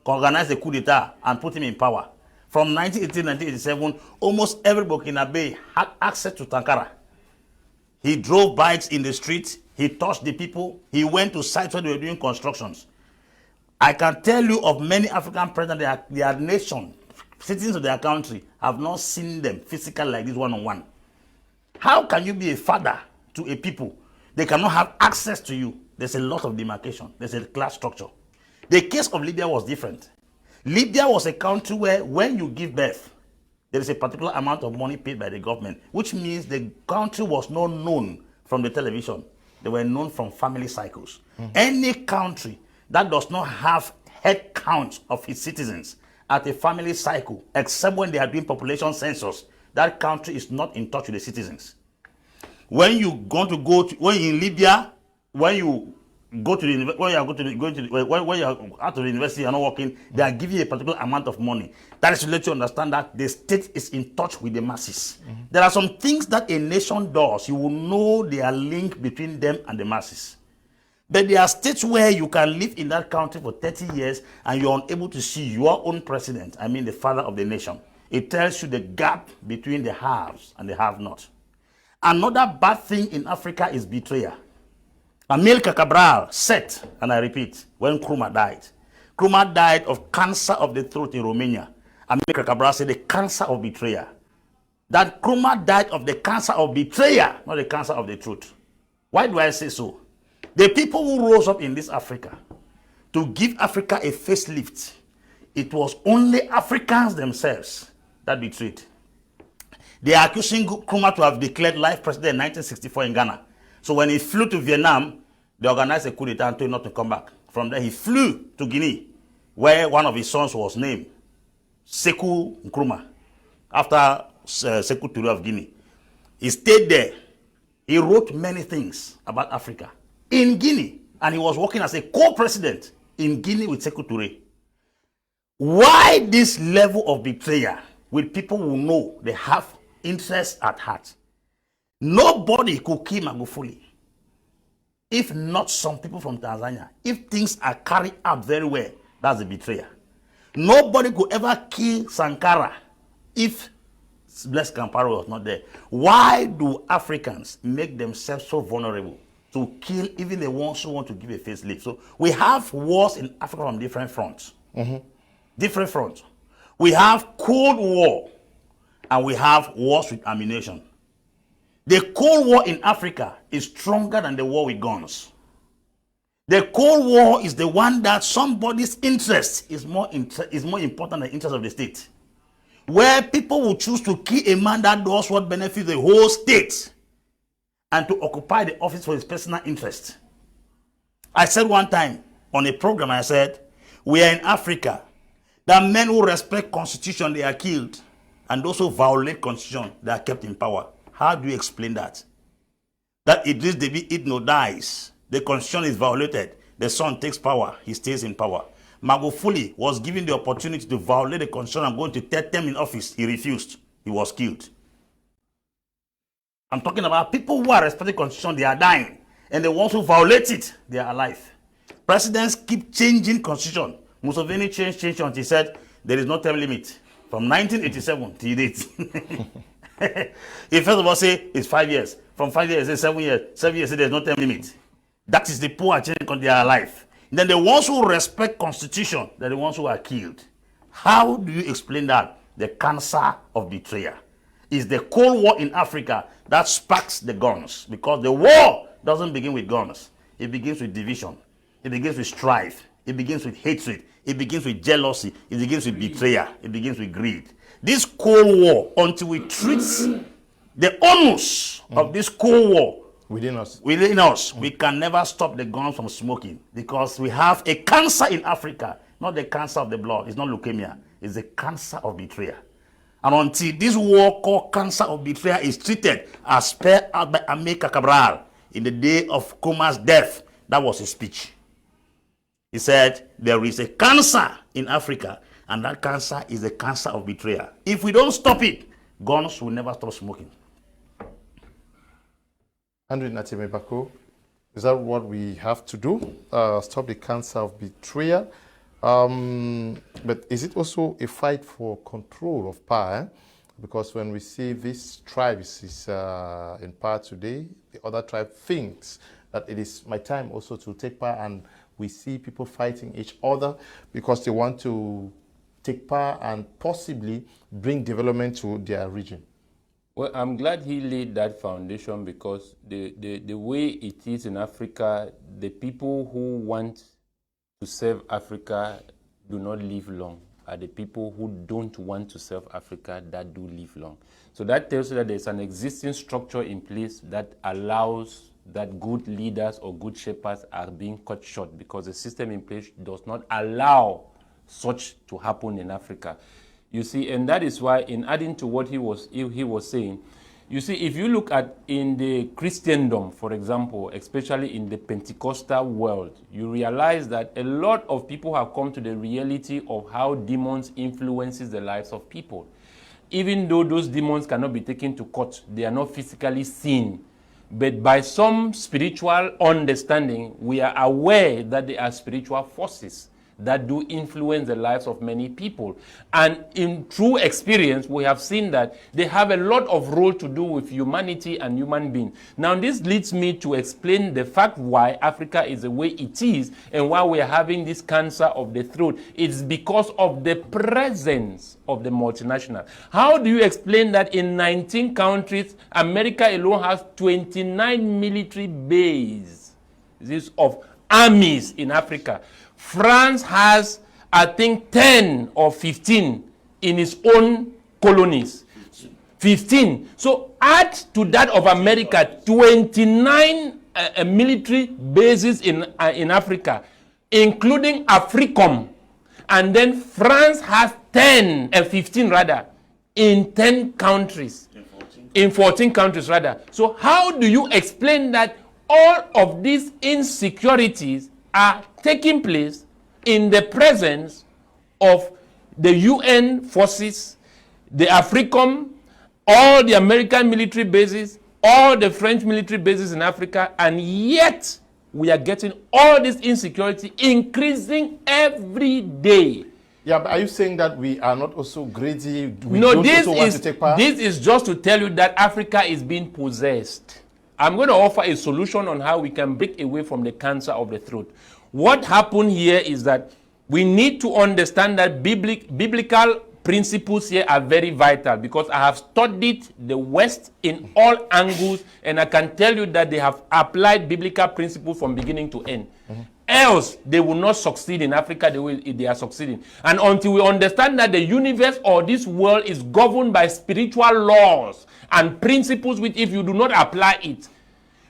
organized a coup d'etat and put him in power. From 1980 to 1987, almost every Burkinabe had access to Sankara. He drove bikes in the streets. He touched the people. He went to sites where they were doing constructions. I can tell you of many African presidents, their nation, citizens of their country, have not seen them physically like this one-on-one. How can you be a father to a people? They cannot have access to you. There's a lot of demarcation. There's a class structure. The case of Libya was different. Libya was a country where when you give birth, there is a particular amount of money paid by the government, which means the country was not known from the television. They were known from family cycles. Any country that does not have head count of its citizens at a family cycle, except when they are doing population census, that country is not in touch with the citizens. When you going to go to, when in Libya, when you go to the when you are when you are out of the university, you are not working, they are giving you a particular amount of money. That is to let you understand that the state is in touch with the masses. There are some things that a nation does, you will know they are linked between them and the masses. But there are states where you can live in that country for 30 years and you are unable to see your own president, I mean the father of the nation. It tells you the gap between the haves and the have-not. Another bad thing in Africa is betrayal. Amilcar Cabral said, and I repeat, when Nkrumah died. Nkrumah died of cancer of the throat in Romania. Amilcar Cabral said the cancer of betrayal. That Nkrumah died of the cancer of betrayal, not the cancer of the truth. Why do I say so? The people who rose up in this Africa to give Africa a facelift, it was only Africans themselves that betrayed. They are accusing Nkrumah to have declared life president in 1964 in Ghana. So when he flew to Vietnam, they organized a coup d'etat and told him not to come back. From there, he flew to Guinea, where one of his sons was named Sekou Nkrumah, after Sekou Touré of Guinea. He stayed there. He wrote many things about Africa in Guinea, and he was working as a co-president in Guinea with Sekou Touré. Why this level of betrayal with people who know they have interests at heart? Nobody could kill Magufuli if not some people from Tanzania. If things are carried out very well, that's a betrayal. Nobody could ever kill Sankara if Blaise Compaoré was not there. Why do Africans make themselves so vulnerable to kill even the ones who want to give a facelift? So we have wars in Africa from different fronts. Different fronts. We have Cold War and we have wars with ammunition. The Cold War in Africa is stronger than the war with guns. The Cold War is the one that somebody's interest is more important than the interest of the state. where people will choose to kill a man that does what benefits the whole state and to occupy the office for his personal interest. I said one time on a program, I said, we are in Africa. The men who respect constitution, they are killed. And those who violate constitution, they are kept in power. How do you explain that? That Idris Deby Itno dies. The constitution is violated. The son takes power. He stays in power. Magufuli was given the opportunity to violate the constitution and go to third term in office. He refused. He was killed. I'm talking about people who are respecting the constitution, they are dying. And the ones who violate it, they are alive. Presidents keep changing constitution. Museveni changed until he said there is no term limit. From 1987 till date. He first of all say it's 5 years. From 5 years, it's 7 years. 7 years, there's no term limit. That is the poor changing because they are alive. And then the ones who respect constitution, they're the ones who are killed. How do you explain that? The cancer of betrayal. It's the Cold War in Africa that sparks the guns. Because the war doesn't begin with guns. It begins with division. It begins with strife. It begins with hatred. It begins with jealousy. It begins with betrayal. It begins with greed. This Cold War, until we treat the onus of this Cold War within us, we can never stop the guns from smoking, because we have a cancer in Africa, not the cancer of the blood. It's not leukemia. It's the cancer of betrayal. And until this war called cancer of betrayal is treated as spelled out by Amilcar Cabral in the day of Kuma's death, that was his speech. He said, there is a cancer in Africa, and that cancer is the cancer of betrayal. If we don't stop it, guns will never stop smoking. Andrew Natime Bako, is that what we have to do? Stop the cancer of betrayal? But is it also a fight for control of power? Because when we see these tribes is in power today, the other tribe thinks that it is my time also to take power, and we see people fighting each other because they want to take power and possibly bring development to their region. Well, I'm glad he laid that foundation, because the way it is in Africa, the people who want to serve Africa do not live long, are the people who don't want to serve Africa that do live long. So that tells you that there's an existing structure in place that allows that good leaders or good shepherds are being cut short, because the system in place does not allow such to happen in Africa. You see, and that is why, in adding to what he was saying, you see, if you look at in the Christendom, for example, especially in the Pentecostal world, you realize that a lot of people have come to the reality of how demons influences the lives of people. Even though those demons cannot be taken to court, they are not physically seen. But by some spiritual understanding, we are aware that they are spiritual forces that do influence the lives of many people. And in true experience, we have seen that they have a lot of role to do with humanity and human beings. Now, this leads me to explain the fact why Africa is the way it is and why we are having this cancer of the throat. It's because of the presence of the multinational. How do you explain that in 19 countries, America alone has 29 military bases of armies in Africa? France has, I think, 10 or 15 in its own colonies. 15. So add to that of America 29 military bases in Africa, including AFRICOM. And then France has 15 rather, in 10 countries. In 14 countries rather. So how do you explain that all of these insecurities are taking place in the presence of the UN forces, the AFRICOM, all the American military bases, all the French military bases in Africa, and yet we are getting all this insecurity increasing every day. Yeah, but are you saying that we are not also greedy? No, this is just to tell you that Africa is being possessed. I'm going to offer a solution on how we can break away from the cancer of the throat. What happened here is that we need to understand that biblical principles here are very vital, because I have studied the West in all angles, and I can tell you that they have applied biblical principles from beginning to end. Else, they will not succeed in Africa the way they are succeeding. And until we understand that the universe or this world is governed by spiritual laws and principles which if you do not apply it,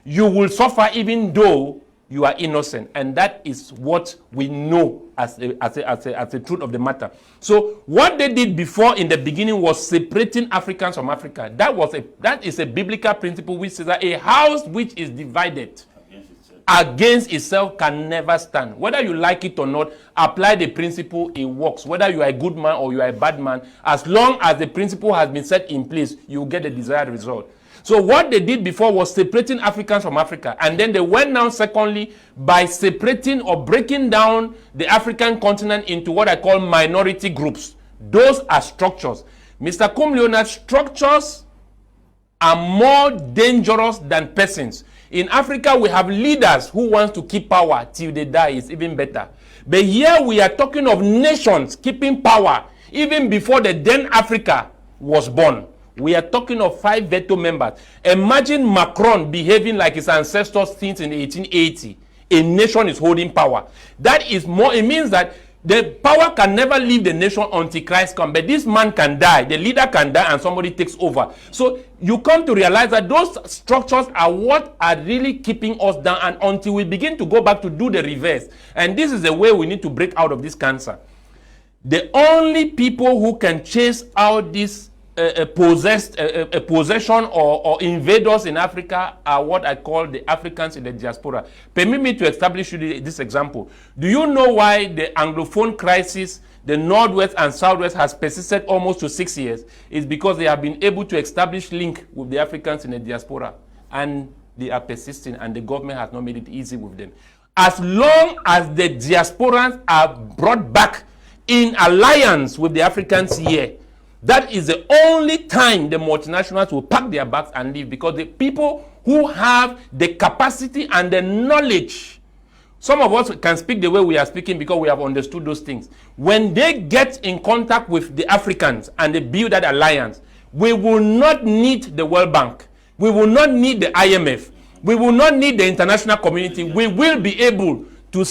you will suffer even though you are innocent. And that is what we know as a truth of the matter. So what they did before in the beginning was separating Africans from Africa. That is a biblical principle which says that a house which is divided against itself can never stand. Whether you like it or not, apply the principle, it works. Whether you are a good man or you are a bad man, as long as the principle has been set in place, you will get the desired result. So what they did before was separating Africans from Africa. And then they went now, secondly, by separating or breaking down the African continent into what I call minority groups. Those are structures. Mr. Kumleonard, structures are more dangerous than persons. In Africa, we have leaders who want to keep power till they die. It's even better. But here we are talking of nations keeping power even before the then Africa was born. We are talking of 5 veto members. Imagine Macron behaving like his ancestors since in 1880. A nation is holding power. That is more, it means that the power can never leave the nation until Christ comes. But this man can die, the leader can die, and somebody takes over. So you come to realize that those structures are what are really keeping us down, and until we begin to go back to do the reverse. And this is the way we need to break out of this cancer. The only people who can chase out this possession or invaders in Africa are what I call the Africans in the diaspora. Permit me to establish you this example. Do you know why the Anglophone crisis, the Northwest and Southwest, has persisted almost to 6 years? It's because they have been able to establish link with the Africans in the diaspora, and they are persisting, and the government has not made it easy with them. As long as the diasporans are brought back in alliance with the Africans here, that is the only time the multinationals will pack their bags and leave, because the people who have the capacity and the knowledge, some of us can speak the way we are speaking because we have understood those things. When they get in contact with the Africans and they build that alliance, we will not need the World Bank. We will not need the IMF. We will not need the international community. We will be able to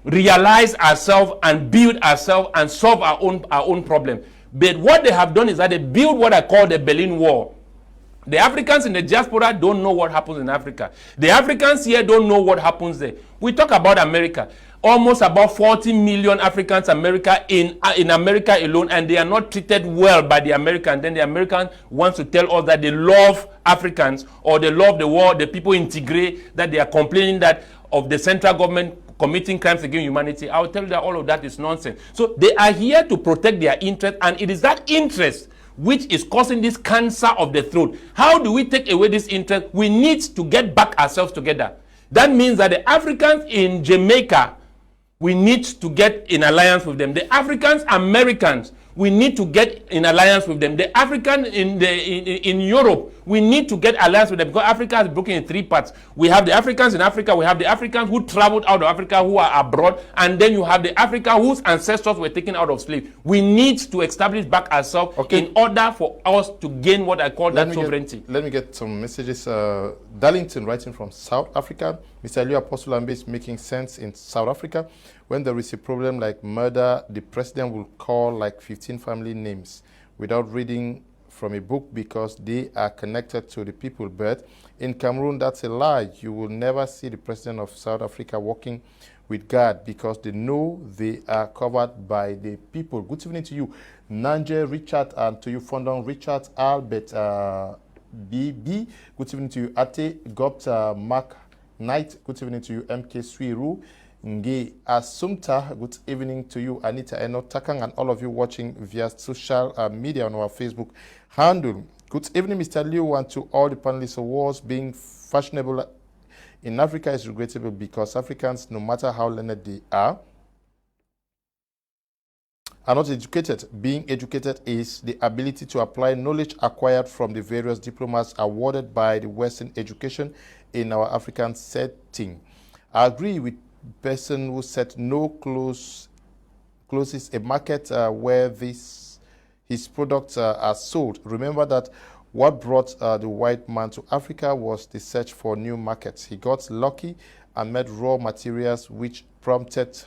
realize ourselves and build ourselves and solve our own problem. But what they have done is that they build what I call the Berlin Wall. The Africans in the diaspora don't know what happens in Africa. The Africans here don't know what happens there. We talk about America. Almost about 40 million Africans in America alone, and they are not treated well by the Americans. Then the Americans want to tell us that they love Africans or they love the world, the people integrate, that they are complaining that of the central government committing crimes against humanity. I will tell you that all of that is nonsense. So they are here to protect their interest, and it is that interest which is causing this cancer of the throat. How do we take away this interest? We need to get back ourselves together. That means that the Africans in Jamaica, we need to get in alliance with them. The Africans Americans, we need to get in alliance with them. The African in Europe, we need to get alliance with them, because Africa is broken in 3 parts. We have the Africans in Africa, we have the Africans who traveled out of Africa who are abroad, and then you have the Africa whose ancestors were taken out of slavery. We need to establish back ourselves in order for us to gain what I call that sovereignty. Let me get some messages. Darlington writing from South Africa. Mr. Elio Apostle Ambe is making sense in South Africa. When there is a problem like murder, the president will call like 15 family names without reading from a book because they are connected to the people. But in Cameroon, that's a lie. You will never see the president of South Africa working with God because they know they are covered by the people. Good evening to you, Nanje Richard, and to you, Fondon Richard, Albert BB. Good evening to you, Ate Gopt Mark Knight. Good evening to you, MK Swiru. Nge Asumta, good evening to you, Anita Eno Takang, and all of you watching via social media on our Facebook handle. Good evening, Mr. Liu, and to all the panelists. Awards being fashionable in Africa is regrettable because Africans, no matter how learned they are not educated. Being educated is the ability to apply knowledge acquired from the various diplomas awarded by the Western education in our African setting. I agree with person who said no closes a market where his products are sold. Remember that what brought the white man to Africa was the search for new markets. He got lucky and met raw materials, which prompted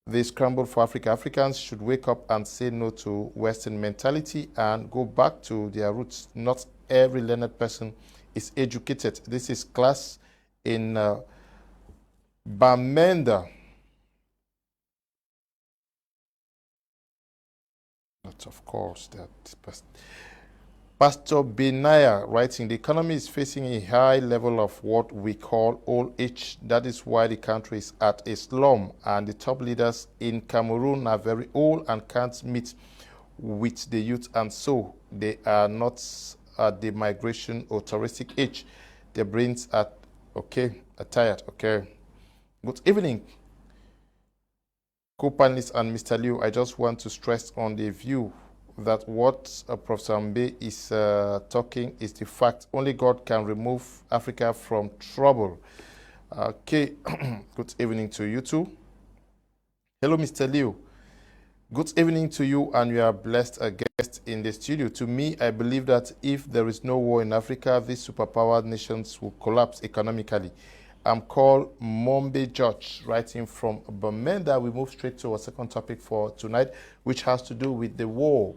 the scramble for Africa. Africans should wake up and say no to Western mentality and go back to their roots. Not every learned person is educated. This is class in Bamenda. But of course, that Pastor Benaya writing, the economy is facing a high level of what we call old age. That is why the country is at a slum, and the top leaders in Cameroon are very old and can't meet with the youth, and so they are not at the migration or touristic age. Their brains are tired. Okay. Good evening, co-panelists and Mr. Liu. I just want to stress on the view that what Professor Mbe is talking is the fact. Only God can remove Africa from trouble. Okay, good evening to you too. Hello, Mr. Liu. Good evening to you, and you are blessed a guest in the studio. To me, I believe that if there is no war in Africa, these superpower nations will collapse economically. I'm called Mombe George, writing from Bamenda. We move straight to our second topic for tonight, which has to do with the war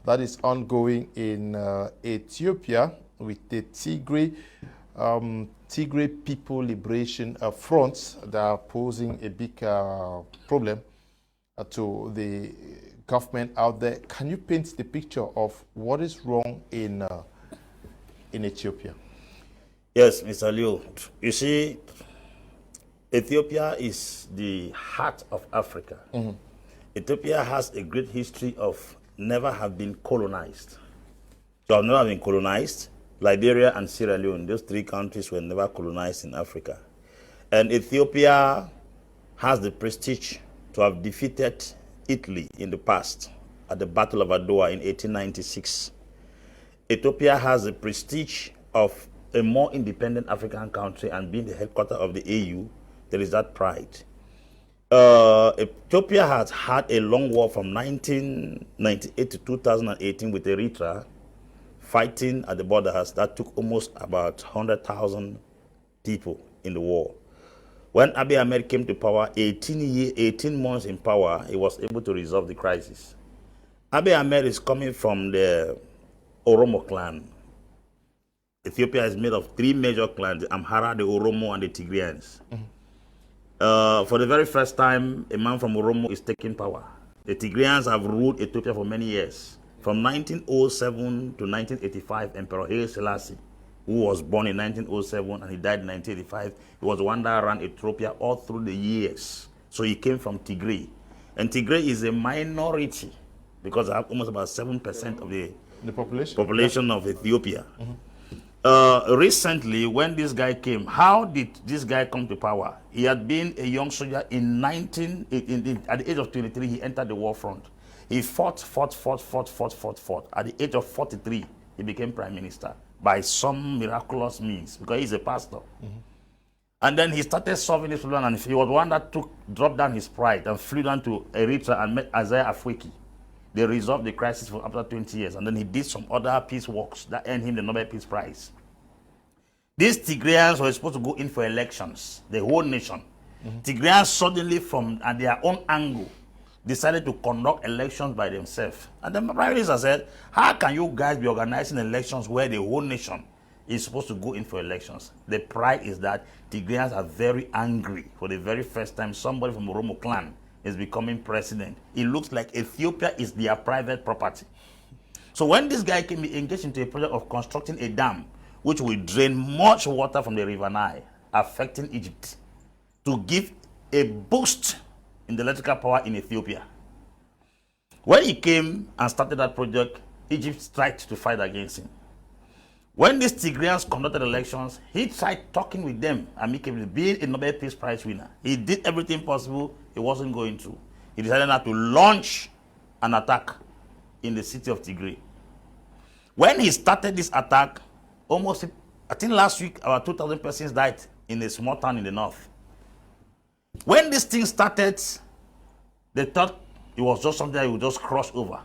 that is ongoing in Ethiopia with the Tigray People Liberation Front that are posing a big problem to the government out there. Can you paint the picture of what is wrong in Ethiopia? Yes, Mr. Liu. You see, Ethiopia is the heart of Africa. Mm-hmm. Ethiopia has a great history of never have been colonized. So have never been colonized. Liberia and Sierra Leone, those three countries were never colonized in Africa. And Ethiopia has the prestige to have defeated Italy in the past at the Battle of Adwa in 1896. Ethiopia has the prestige of a more independent African country, and being the headquarters of the AU, there is that pride. Ethiopia has had a long war from 1998 to 2018 with Eritrea, fighting at the borders. That took almost about 100,000 people in the war. When Abiy Ahmed came to power, 18 months in power, he was able to resolve the crisis. Abiy Ahmed is coming from the Oromo clan. Ethiopia is made of three major clans: the Amhara, the Oromo, and the Tigrayans. Mm-hmm. For the very first time, a man from Oromo is taking power. The Tigrayans have ruled Ethiopia for many years. From 1907 to 1985, Emperor Haile Selassie, who was born in 1907 and he died in 1985, he was the one that ran Ethiopia all through the years. So he came from Tigray. And Tigray is a minority because they have almost about 7% of the population of Ethiopia. Mm-hmm. Recently, when this guy came, how did this guy come to power? He had been a young soldier at the age of 23, he entered the war front. He fought. At the age of 43, he became prime minister by some miraculous means because he's a pastor. Mm-hmm. And then he started solving this problem, and he was the one that dropped down his pride and flew down to Eritrea and met Isaiah Afwerki. They resolved the crisis for after 20 years, and then he did some other peace works that earned him the Nobel Peace Prize. These Tigrayans were supposed to go in for elections, the whole nation. Mm-hmm. Tigrayans suddenly, from at their own angle, decided to conduct elections by themselves. And the Prime Minister said, how can you guys be organizing elections where the whole nation is supposed to go in for elections? The pride is that Tigrayans are very angry. For the very first time, somebody from the Oromo clan is becoming president. It looks like Ethiopia is their private property. So when this guy came, he engaged into a project of constructing a dam which will drain much water from the River Nile, affecting Egypt, to give a boost in the electrical power in Ethiopia. When he came and started that project, Egypt tried to fight against him. When these Tigrayans conducted elections, he tried talking with them amicably, being a Nobel Peace Prize winner. He did everything possible. It wasn't going through. He decided now to launch an attack in the city of Tigray. When he started this attack, I think last week, about 2,000 persons died in a small town in the north. When this thing started, they thought it was just something that would just cross over.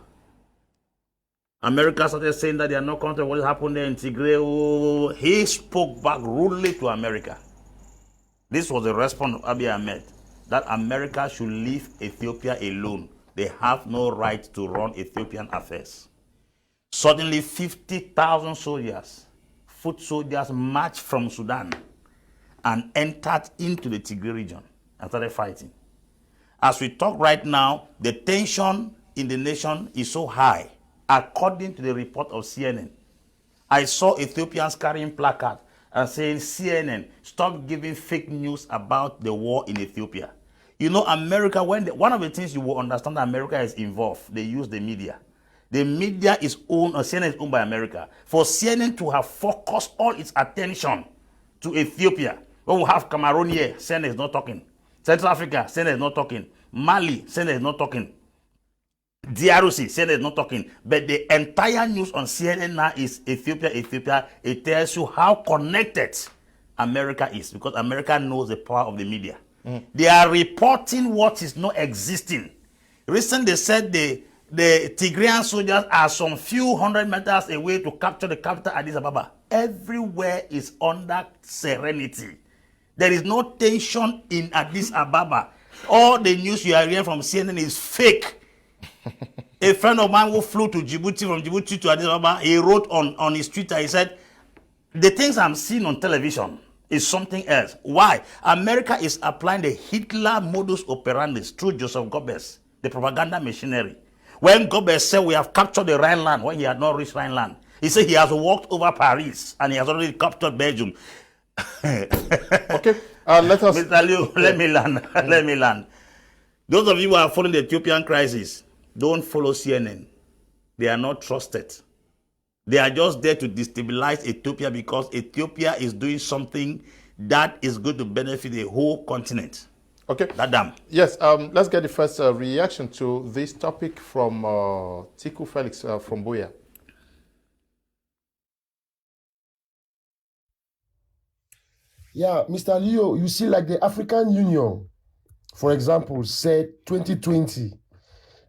America started saying that they are not comfortable with what happened there in Tigray. He spoke back rudely to America. This was the response of Abiy Ahmed, that America should leave Ethiopia alone. They have no right to run Ethiopian affairs. Suddenly, 50,000 soldiers, foot soldiers, marched from Sudan and entered into the Tigray region and started fighting. As we talk right now, the tension in the nation is so high, according to the report of CNN. I saw Ethiopians carrying placards and saying, CNN, stop giving fake news about the war in Ethiopia. You know, America, one of the things you will understand that America is involved, they use the media. The media is owned, or CNN is owned by America. For CNN to have focused all its attention to Ethiopia, when we have Cameroon here, CNN is not talking. Central Africa, CNN is not talking. Mali, CNN is not talking. DRC, CNN is not talking. But the entire news on CNN now is Ethiopia, Ethiopia. It tells you how connected America is, because America knows the power of the media. They are reporting what is not existing. Recently, they said the Tigrayan soldiers are some few hundred meters away to capture the capital, Addis Ababa. Everywhere is under serenity. There is no tension in Addis Ababa. All the news you are hearing from CNN is fake. A friend of mine who flew to Djibouti, from Djibouti to Addis Ababa, he wrote on his Twitter, he said, the things I'm seeing on television is something else. Why? America is applying the Hitler modus operandi through Joseph Goebbels, the propaganda machinery. When Goebbels said we have captured the Rhineland, when he had not reached Rhineland, he said he has walked over Paris and he has already captured Belgium. Okay, let us... Mr. Liu, let me land. Let me land. Those of you who are following the Ethiopian crisis, don't follow CNN. They are not trusted. They are just there to destabilize Ethiopia because Ethiopia is doing something that is going to benefit the whole continent. Okay. That dam. Yes, let's get the first reaction to this topic from Tiku Felix from Buea. Yeah, Mr. Leo, you see, like the African Union, for example, said 2020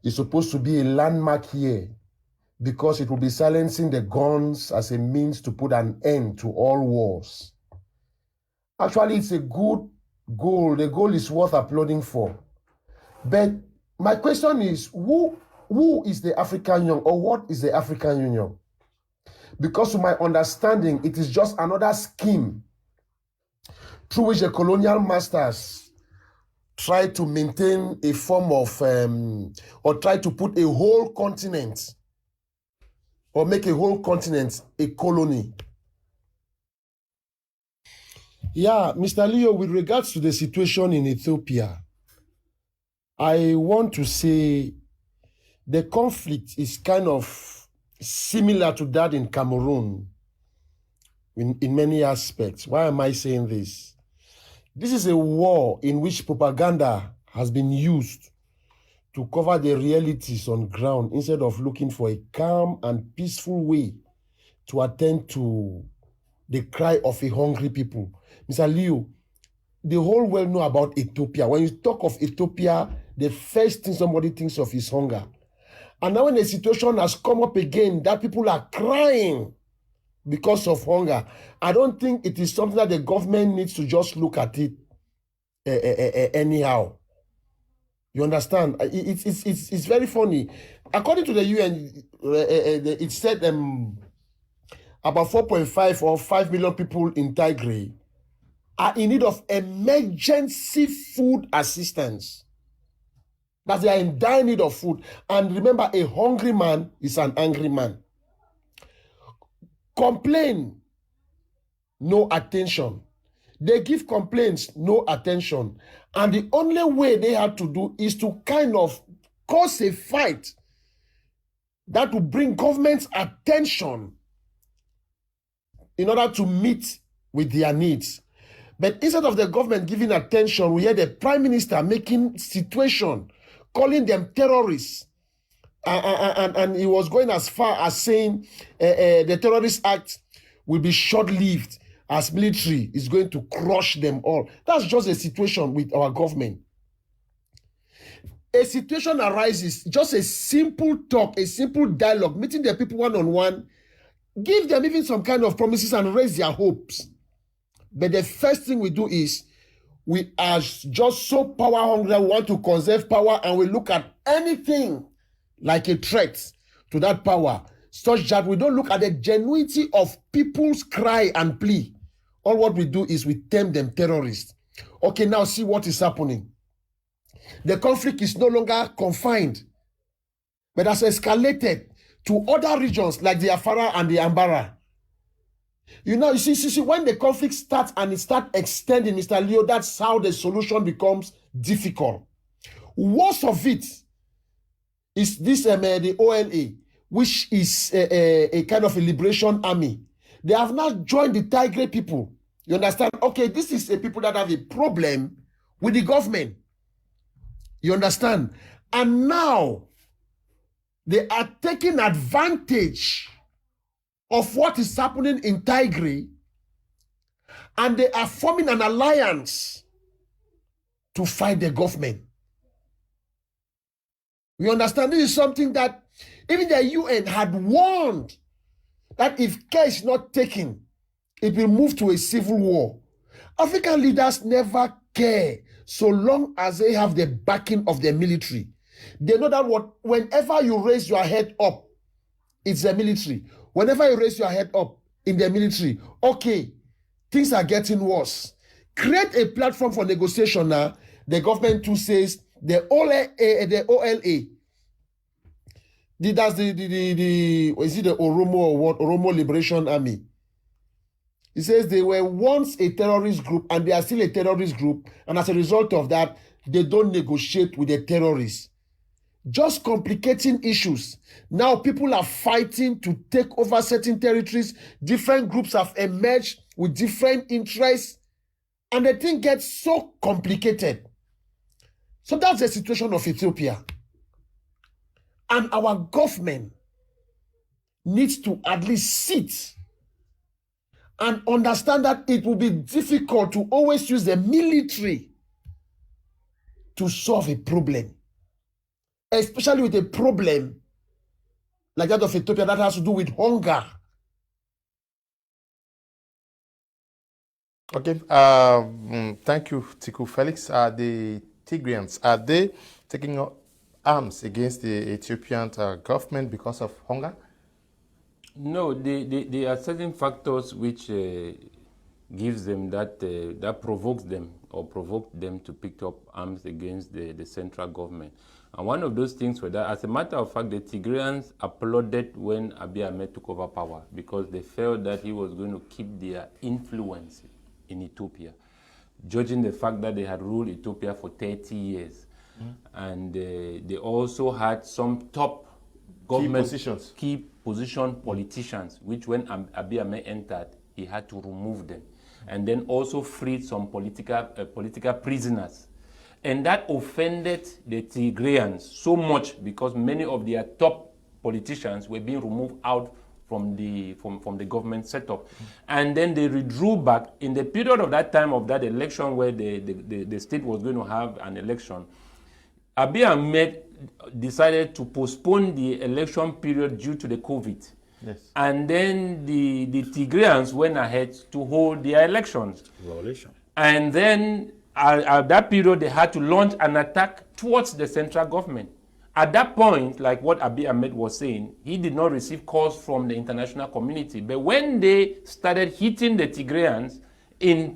is supposed to be a landmark year because it will be silencing the guns as a means to put an end to all wars. Actually, it's a good goal. The goal is worth applauding for. But my question is, who is the African Union, or what is the African Union? Because to my understanding, it is just another scheme through which the colonial masters try to maintain a form of, or try to put a whole continent, or make a whole continent a colony. Yeah, Mr. Leo, with regards to the situation in Ethiopia, I want to say the conflict is kind of similar to that in Cameroon in many aspects. Why am I saying this? This is a war in which propaganda has been used to cover the realities on ground instead of looking for a calm and peaceful way to attend to the cry of a hungry people. Mr. Leo, the whole world know about Ethiopia. When you talk of Ethiopia, the first thing somebody thinks of is hunger. And now when the situation has come up again, that people are crying because of hunger, I don't think it is something that the government needs to just look at it anyhow. You understand? It's very funny. According to the UN, it said about 4.5 or 5 million people in Tigray are in need of emergency food assistance. That they are in dire need of food. And remember, a hungry man is an angry man. Complain, no attention. They give complaints, no attention. And the only way they have to do is to kind of cause a fight that will bring government's attention in order to meet with their needs. But instead of the government giving attention, we hear the Prime Minister making situation, calling them terrorists. And he was going as far as saying the Terrorist Act will be short-lived as military is going to crush them all. That's just a situation with our government. A situation arises, just a simple talk, a simple dialogue, meeting the people one-on-one, give them even some kind of promises and raise their hopes. But the first thing we do is we are just so power hungry that we want to conserve power, and we look at anything like a threat to that power, such that we don't look at the genuinity of people's cry and plea. All what we do is we term them terrorists. Okay, now see what is happening. The conflict is no longer confined, but has escalated to other regions like the Afara and the Ambara. You see, when the conflict starts and it starts extending, Mr. Leo, that's how the solution becomes difficult. Worst of it is this, the OLA, which is a kind of a liberation army. They have now joined the Tigray people. You understand? Okay, this is a people that have a problem with the government. You understand? And now they are taking advantage of what is happening in Tigray, and they are forming an alliance to fight the government. You understand? This is something that even the UN had warned that if care is not taken, it will move to a civil war. African leaders never care so long as they have the backing of the military. They know that whenever you raise your head up, it's the military. Whenever you raise your head up in the military, okay, things are getting worse. Create a platform for negotiation now. The government too says the OLA, that's the is it the Oromo or what? Oromo Liberation Army. It says they were once a terrorist group and they are still a terrorist group, and as a result of that, they don't negotiate with the terrorists. Just complicating issues. Now people are fighting to take over certain territories. Different groups have emerged with different interests, and the thing gets so complicated. So that's the situation of Ethiopia. And our government needs to at least sit and understand that it will be difficult to always use the military to solve a problem, especially with a problem like that of Ethiopia that has to do with hunger. Okay, thank you, Tiku Felix. The Tigrayans, are they taking up arms against the Ethiopian government because of hunger? No, there are certain factors which gives them that provokes them or provoked them to pick up arms against the central government. And one of those things were that, as a matter of fact, the Tigrayans applauded when Abiy Ahmed took over power because they felt that he was going to keep their influence in Ethiopia, judging the fact that they had ruled Ethiopia for 30 years. And they also had some top government key position politicians, which when Abiy Ahmed entered, he had to remove them. And then also freed some political prisoners. And that offended the Tigrayans so much because many of their top politicians were being removed out from the government setup. And then they withdrew back. In the period of that time of that election where the state was going to have an election, Abiy Ahmed decided to postpone the election period due to the COVID. Yes. And then the Tigrayans went ahead to hold their elections. Violation. And then at that period, they had to launch an attack towards the central government. At that point, like what Abiy Ahmed was saying, he did not receive calls from the international community. But when they started hitting the Tigrayans in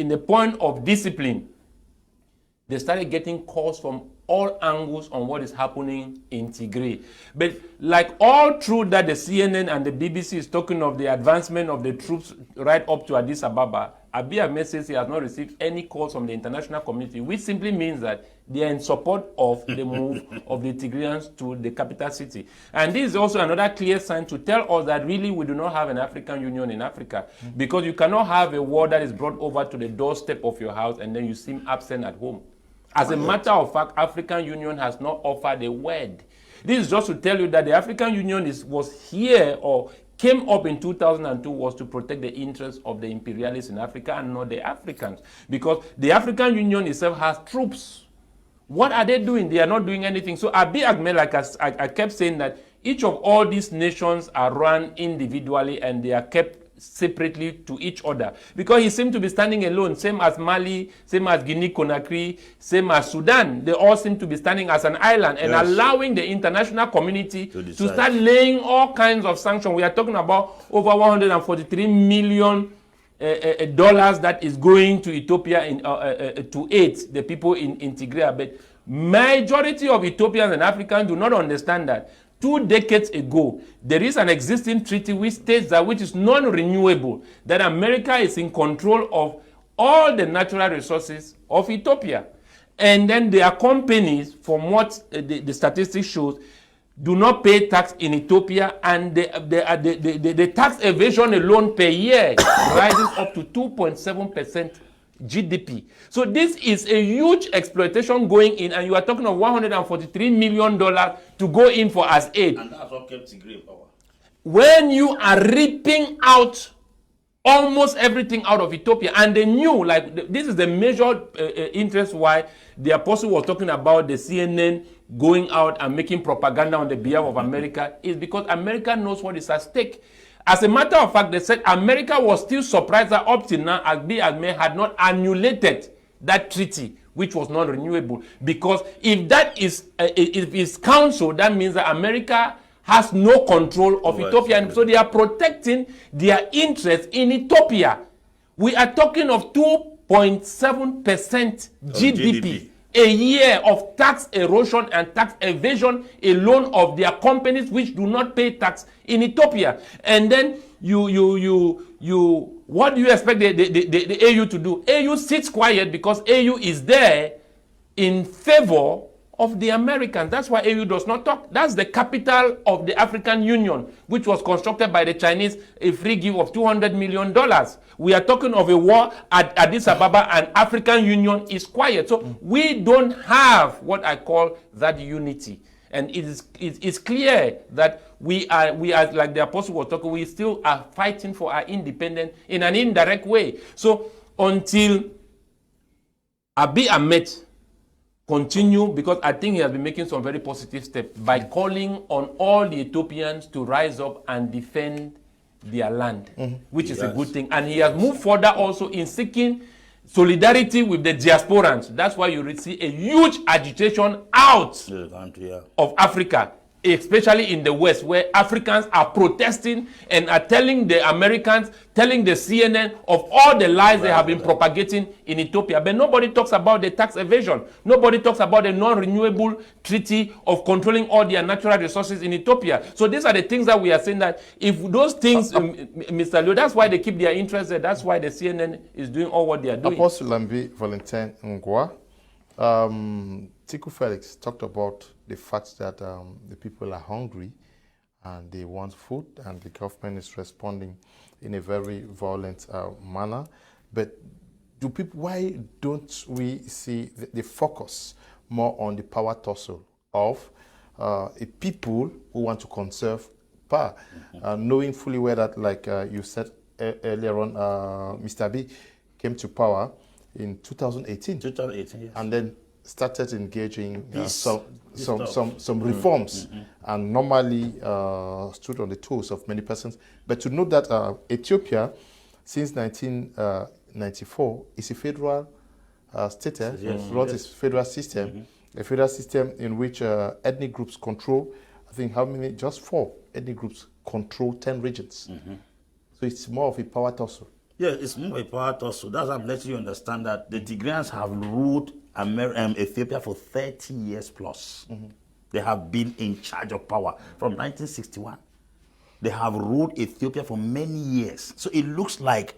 the point of discipline, they started getting calls from all angles on what is happening in Tigray. But like all through that, the CNN and the BBC is talking of the advancement of the troops right up to Addis Ababa, Abiy Ahmed says he has not received any calls from the international community, which simply means that they are in support of the move of the Tigrayans to the capital city. And this is also another clear sign to tell us that really we do not have an African Union in Africa, because you cannot have a war that is brought over to the doorstep of your house and then you seem absent at home. As a matter of fact, African Union has not offered a word. This is just to tell you that the African Union was here or came up in 2002 was to protect the interests of the imperialists in Africa and not the Africans. Because the African Union itself has troops. What are they doing? They are not doing anything. So Abiy Ahmed, like I kept saying that each of all these nations are run individually and they are kept separately to each other, because he seemed to be standing alone, same as Mali, same as Guinea-Conakry, same as Sudan. They all seem to be standing as an island and allowing the international community to start laying all kinds of sanctions. We are talking about over $143 million dollars that is going to Ethiopia to aid the people in Tigray. But majority of Ethiopians and Africans do not understand that 2 decades ago, there is an existing treaty which states that, which is non-renewable, that America is in control of all the natural resources of Ethiopia. And then there are companies, from what the statistics shows, do not pay tax in Ethiopia, and the tax evasion alone per year rises up to 2.7% GDP. So this is a huge exploitation going in, and you are talking of $143 million to go in for as aid. And that's what kept Tigray in power. When you are ripping out almost everything out of Ethiopia, and they knew, like, this is the major interest why the apostle was talking about the CNN going out and making propaganda on the behalf of America, is because America knows what is at stake. As a matter of fact, they said America was still surprised that up till now, Abiy Ahmed had not annulated that treaty, which was non-renewable. Because if that is if it's counsel, that means that America has no control of Ethiopia, and so they are protecting their interests in Ethiopia. We are talking of 2.7% GDP. A year of tax erosion and tax evasion alone of their companies which do not pay tax in Ethiopia. And then what do you expect the AU to do? AU sits quiet because AU is there in favor of the Americans. That's why AU does not talk. That's the capital of the African Union, which was constructed by the Chinese, a free give of $200 million. We are talking of a war at Addis Ababa, and African Union is quiet. So we don't have what I call that unity. And it's clear that we are, like the apostle was talking, we still are fighting for our independence in an indirect way. So until Abiy Ahmed continue, because I think he has been making some very positive steps by calling on all the Ethiopians to rise up and defend their land, which is a good thing. And he has moved further also in seeking solidarity with the diasporans. That's why you see a huge agitation out of Africa, especially in the West, where Africans are protesting and are telling the Americans, telling the CNN of all the lies they have been propagating in Ethiopia. But nobody talks about the tax evasion. Nobody talks about the non-renewable treaty of controlling all their natural resources in Ethiopia. So these are the things that we are saying, that if those things, Mr. Leo, that's why they keep their interest there. That's why the CNN is doing all what they are doing. Apostle Lambi Valentin Ngwa, Tiku Felix talked about the fact that the people are hungry and they want food, and the government is responding in a very violent manner. But why don't we see the focus more on the power tussle of a people who want to conserve power, knowing fully well that, like you said earlier on, Mr. Abiy came to power in 2018. 2018, yes. And then started engaging some reforms, and normally stood on the toes of many persons. But to know that Ethiopia, since 1994, is a federal state, runs its federal system, a federal system in which ethnic groups control, I think how many? Just 4 ethnic groups control 10 regions. So it's more of a power tussle. Yeah, it's more a power tussle. That's why I'm letting you understand that the Tigrayans have ruled Ethiopia for 30 years plus. They have been in charge of power from 1961. They have ruled Ethiopia for many years. So it looks like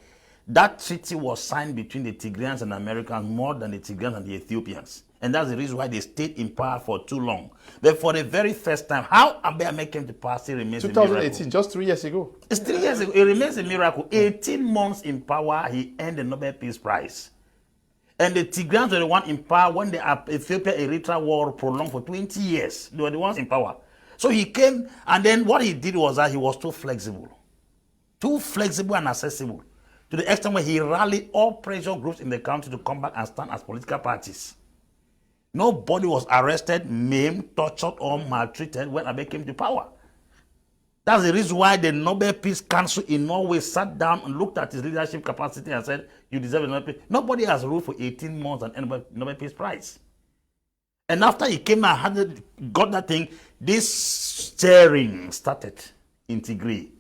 that treaty was signed between the Tigrayans and Americans more than the Tigrayans and the Ethiopians. And that's the reason why they stayed in power for too long. But for the very first time, how Abiy Ahmed came to power still remains 2018, just 3 years ago. It's 3 years ago. It remains a miracle. 18 months in power, he earned the Nobel Peace Prize. And the Tigrayans were the one in power when the Ethiopia-Eritrea war prolonged for 20 years. They were the ones in power. So he came, and then what he did was that he was too flexible and accessible, to the extent where he rallied all pressure groups in the country to come back and stand as political parties. Nobody was arrested, maimed, tortured, or maltreated when Abiy came to power. That's the reason why the Nobel Peace Council in Norway sat down and looked at his leadership capacity and said, you deserve a Nobel Peace. Nobody has ruled for 18 months and earned a Nobel Peace Prize. And after he came and got that thing, this stirring started in Tigray.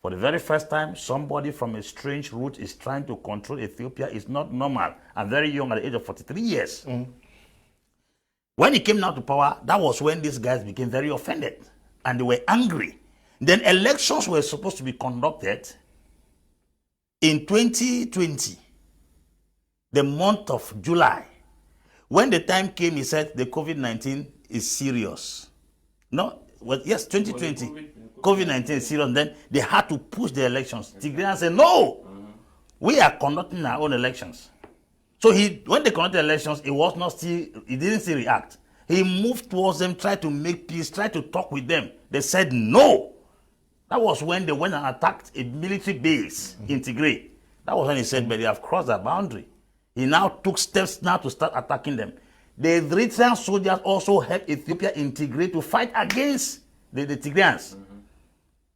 For the very first time, somebody from a strange root is trying to control Ethiopia. It's not normal. And very young at the age of 43 years. When he came now to power, that was when these guys became very offended. And they were angry. Then elections were supposed to be conducted in 2020, the month of July. When the time came, he said the COVID-19 is serious. No, well, yes, 2020. COVID-19 is serious. Then they had to push the elections. Tigrayans said, no, we are conducting our own elections. So when they conducted elections, he didn't still react. He moved towards them, tried to make peace, tried to talk with them. They said no. That was when they went and attacked a military base in Tigray. That was when he said, but they have crossed that boundary. He now took steps now to start attacking them. The Eritrean soldiers also helped Ethiopia in Tigray to fight against the Tigrayans.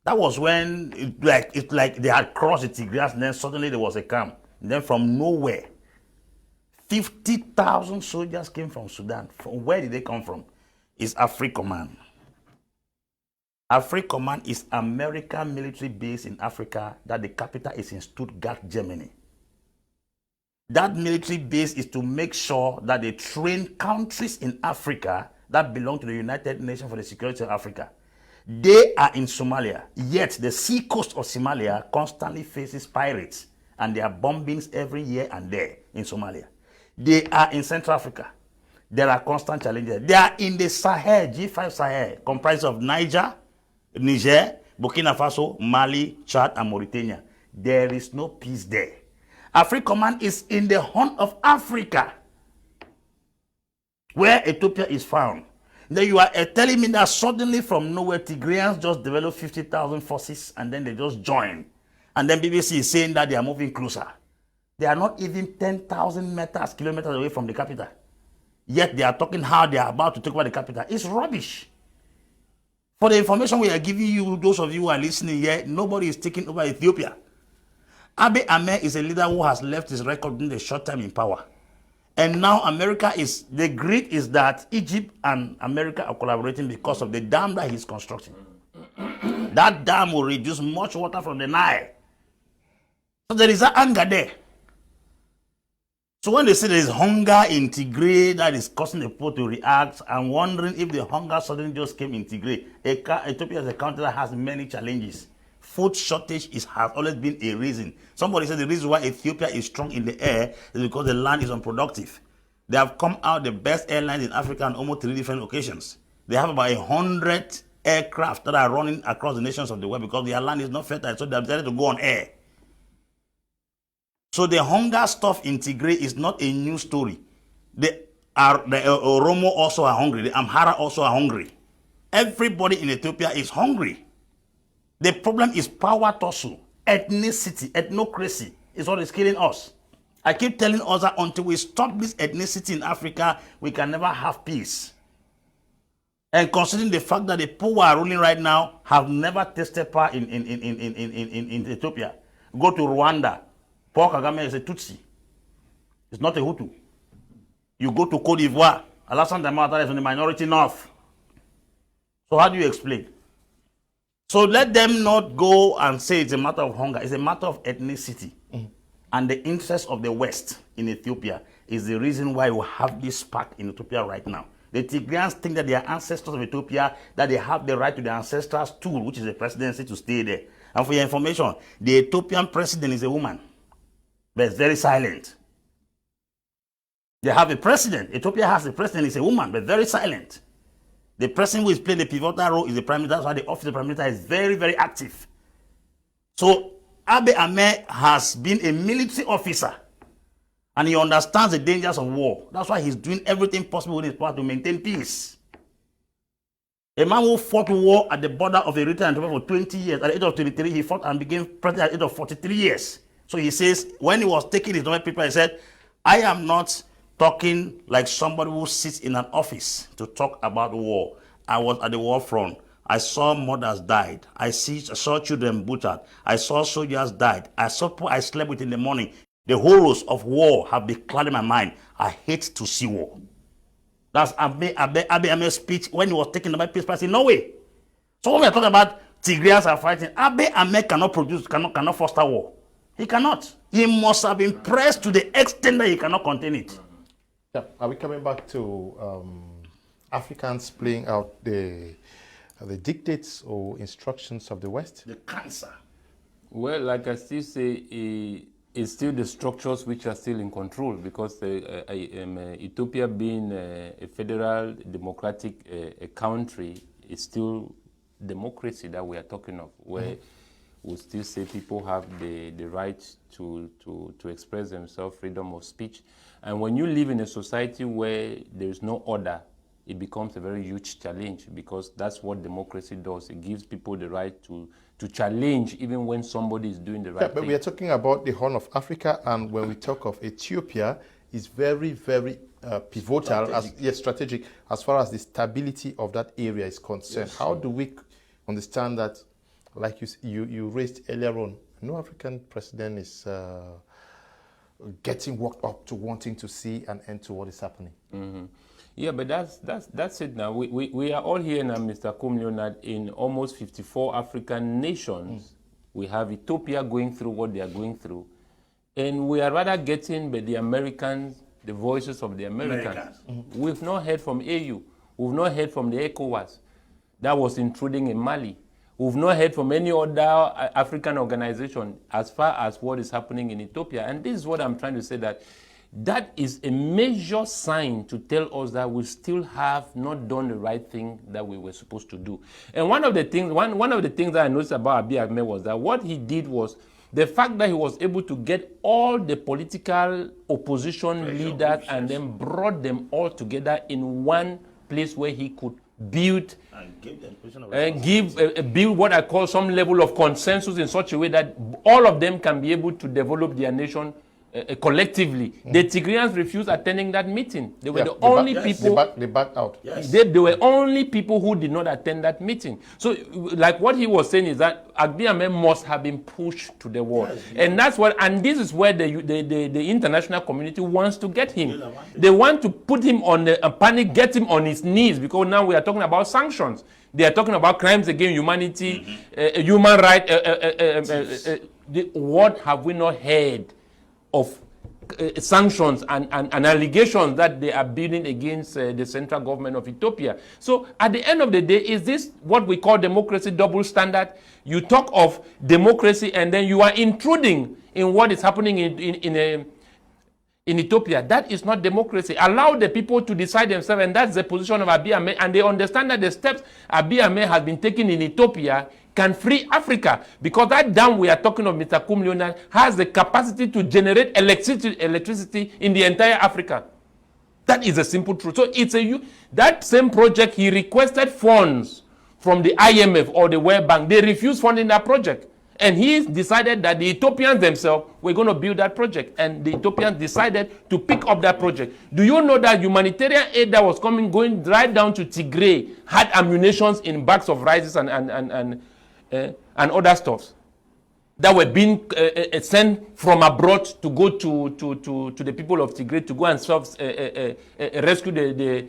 That was when it's like they had crossed the Tigrayans, and then suddenly there was a camp. And then from nowhere, 50,000 soldiers came from Sudan. From where did they come from? It's AFRICOMAN. AFRICOMAN is American military base in Africa that the capital is in Stuttgart, Germany. That military base is to make sure that they train countries in Africa that belong to the United Nations for the Security of Africa. They are in Somalia, yet the sea coast of Somalia constantly faces pirates, and there are bombings every year and there in Somalia. They are in Central Africa. There are constant challenges. They are in the Sahel, G5 Sahel, comprised of Niger, Burkina Faso, Mali, Chad, and Mauritania. There is no peace there. AFRICOMAN is in the Horn of Africa, where Ethiopia is found. Then you are telling me that suddenly from nowhere, Tigrayans just developed 50,000 forces and then they just join. And then BBC is saying that they are moving closer. They are not even 10,000 kilometers away from the capital. Yet they are talking how they are about to take over the capital. It's rubbish. For the information we are giving you, those of you who are listening here, nobody is taking over Ethiopia. Abiy Ahmed is a leader who has left his record in the short time in power. And now the greed is that Egypt and America are collaborating because of the dam that he's constructing. That dam will reduce much water from the Nile. So there is an anger there. So when they say there is hunger in Tigray that is causing the people to react, I'm wondering if the hunger suddenly just came in Tigray. Ethiopia is a country that has many challenges. Food shortage has always been a reason. Somebody said the reason why Ethiopia is strong in the air is because the land is unproductive. They have come out the best airlines in Africa on almost 3 different occasions. They have about 100 aircraft that are running across the nations of the world because their land is not fertile, so they have decided to go on air. So the hunger stuff in Tigray is not a new story. The Oromo also are hungry. The Amhara also are hungry. Everybody in Ethiopia is hungry. The problem is power tussle, ethnicity, ethnocracy is what is killing us. I keep telling us that until we stop this ethnicity in Africa, we can never have peace. And considering the fact that the people who are ruling right now have never tasted power in Ethiopia. Go to Rwanda. Paul Kagame is a Tutsi. It's not a Hutu. You go to Cote d'Ivoire. Alassane Ouattara is in the minority north. So how do you explain? So let them not go and say it's a matter of hunger. It's a matter of ethnicity. And the interest of the West in Ethiopia is the reason why we have this spark in Ethiopia right now. The Tigrayans think that they are ancestors of Ethiopia, that they have the right to the ancestral stool, which is the presidency, to stay there. And for your information, the Ethiopian president is a woman, but it's very silent. They have a president. Ethiopia has a president, is a woman, but very silent. The person who is playing the pivotal role is the prime minister. That's why the office of the prime minister is very, very active. So Abiy Ahmed has been a military officer and he understands the dangers of war. That's why he's doing everything possible in his power to maintain peace. A man who fought war at the border of Eritrea and Ethiopia for 20 years, at the age of 23, he fought and became president at the age of 43 years. So he says, when he was taking his Nobel paper, he said, I am not talking like somebody who sits in an office to talk about war. I was at the war front. I saw mothers died. I saw children butchered. I saw soldiers died. I saw people I slept with in the morning. The horrors of war have been clouding my mind. I hate to see war. That's Abiy speech when he was taking the peace prize in Norway. So when we are talking about Tigrayans are fighting, Abiy Ahmed cannot foster war. He cannot. He must have been pressed to the extent that he cannot contain it. Yeah. Are we coming back to Africans playing out the dictates or instructions of the West? The cancer. Well, like I still say, it's still the structures which are still in control, because Ethiopia being a federal democratic country is still democracy that we are talking of, where we still say people have the right to express themselves, freedom of speech. And when you live in a society where there is no order, it becomes a very huge challenge, because that's what democracy does. It gives people the right to challenge even when somebody is doing the right thing. But we are talking about the Horn of Africa, and when we talk of Ethiopia, it's very, very pivotal, strategic as far as the stability of that area is concerned. Yes. How do we understand that, like you raised earlier on, no African president is getting worked up to wanting to see an end to what is happening? Mm-hmm. Yeah, but that's it now. We are all here now, Mr. Kome Leonard, in almost 54 African nations. We have Ethiopia going through what they are going through. And we are rather getting by the Americans, the voices of the Americans. We've not heard from AU. We've not heard from the ECOWAS that was intruding in Mali. We've not heard from any other African organization as far as what is happening in Ethiopia. And this is what I'm trying to say, that is a major sign to tell us that we still have not done the right thing that we were supposed to do. And one of the things that I noticed about Abiy Ahmed was that what he did was the fact that he was able to get all the political opposition leaders and then brought them all together in one place where he could build build what I call some level of consensus in such a way that all of them can be able to develop their nation collectively. The Tigrayans refused attending that meeting. They were the only people. They backed out. Yes. They were only people who did not attend that meeting. So, like what he was saying is that Abiy Ahmed must have been pushed to the wall, and that's what. And this is where the international community wants to get him. They want to put him on a panic, get him on his knees, because now we are talking about sanctions. They are talking about crimes against humanity, human rights. What have we not heard of sanctions and allegations that they are building against the central government of Ethiopia? So at the end of the day, is this what we call democracy double standard? You talk of democracy and then you are intruding in what is happening in Ethiopia. That is not democracy. Allow the people to decide themselves, and that's the position of Abiy Ahmed, and they understand that the steps Abiy Ahmed has been taking in Ethiopia can free Africa, because that dam we are talking of, Mr. Kome Leonard, has the capacity to generate electricity in the entire Africa. That is a simple truth. So it's that same project, he requested funds from the IMF or the World Bank. They refused funding that project. And he decided that the Ethiopians themselves were going to build that project. And the Ethiopians decided to pick up that project. Do you know that humanitarian aid that was going right down to Tigray had ammunitions in bags of rices and other stuffs that were being sent from abroad to go to the people of Tigray to go and rescue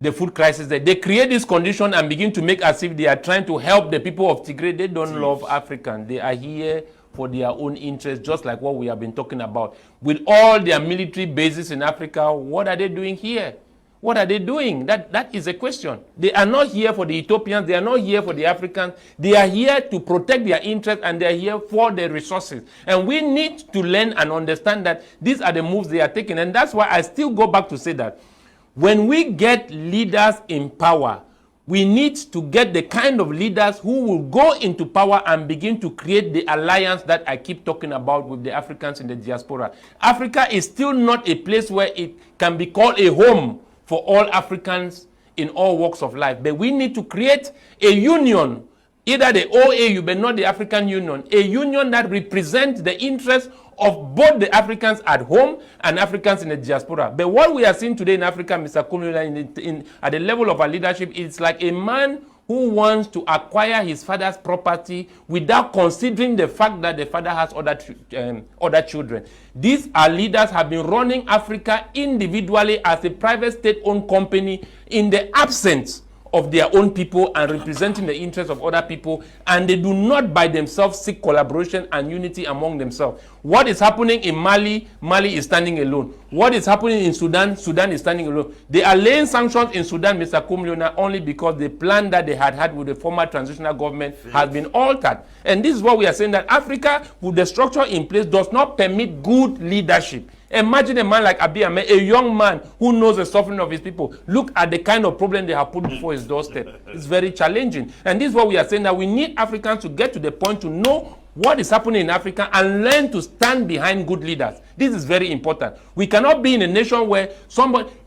the food crisis there. They create this condition and begin to make as if they are trying to help the people of Tigray. They don't love Africans. They are here for their own interests, just like what we have been talking about. With all their military bases in Africa, what are they doing here? What are they doing? That is a question. They are not here for the Ethiopians. They are not here for the Africans. They are here to protect their interests, and they are here for the resources. And we need to learn and understand that these are the moves they are taking. And that's why I still go back to say that when we get leaders in power, we need to get the kind of leaders who will go into power and begin to create the alliance that I keep talking about with the Africans in the diaspora. Africa is still not a place where it can be called a home for all Africans in all walks of life. But we need to create a union, either the OAU, but not the African Union, a union that represents the interests of both the Africans at home and Africans in the diaspora. But what we are seeing today in Africa, Mr. Kome Leonard, at the level of our leadership, it's like a man who wants to acquire his father's property without considering the fact that the father has other children. These are leaders have been running Africa individually as a private state-owned company in the absence of their own people and representing the interests of other people, and they do not by themselves seek collaboration and unity among themselves. What is happening in Mali, Mali is standing alone. What is happening in Sudan, Sudan is standing alone. They are laying sanctions in Sudan, Mr. Kumliona, only because the plan that they had with the former transitional government has been altered. And this is what we are saying, that Africa, with the structure in place, does not permit good leadership. Imagine a man like Abiy Ahmed, a young man who knows the suffering of his people. Look at the kind of problem they have put before his doorstep. It's very challenging. And this is what we are saying, that we need Africans to get to the point to know what is happening in Africa and learn to stand behind good leaders. This is very important. We cannot be in a nation where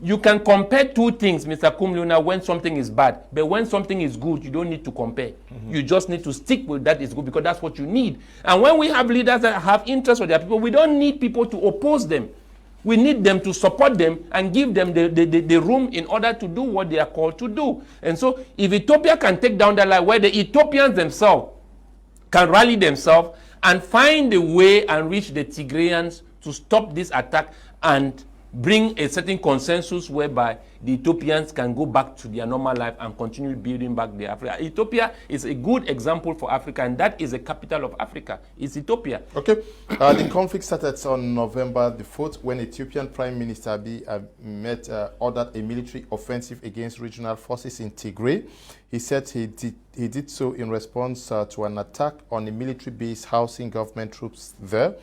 you can compare two things, Mr. Kumliona, when something is bad. But when something is good, you don't need to compare. You just need to stick with that is good, because that's what you need. And when we have leaders that have interest for their people, we don't need people to oppose them. We need them to support them and give them the room in order to do what they are called to do. And so if Ethiopia can take down that line, where the Ethiopians themselves can rally themselves and find a way and reach the Tigrayans to stop this attack and bring a certain consensus whereby the Ethiopians can go back to their normal life and continue building back their Africa. Ethiopia is a good example for Africa, and that is the capital of Africa. It's Ethiopia. Okay. The conflict started on November the 4th when Ethiopian Prime Minister Abiy Ahmed ordered a military offensive against regional forces in Tigray. He said he did so in response to an attack on a military base housing government troops there.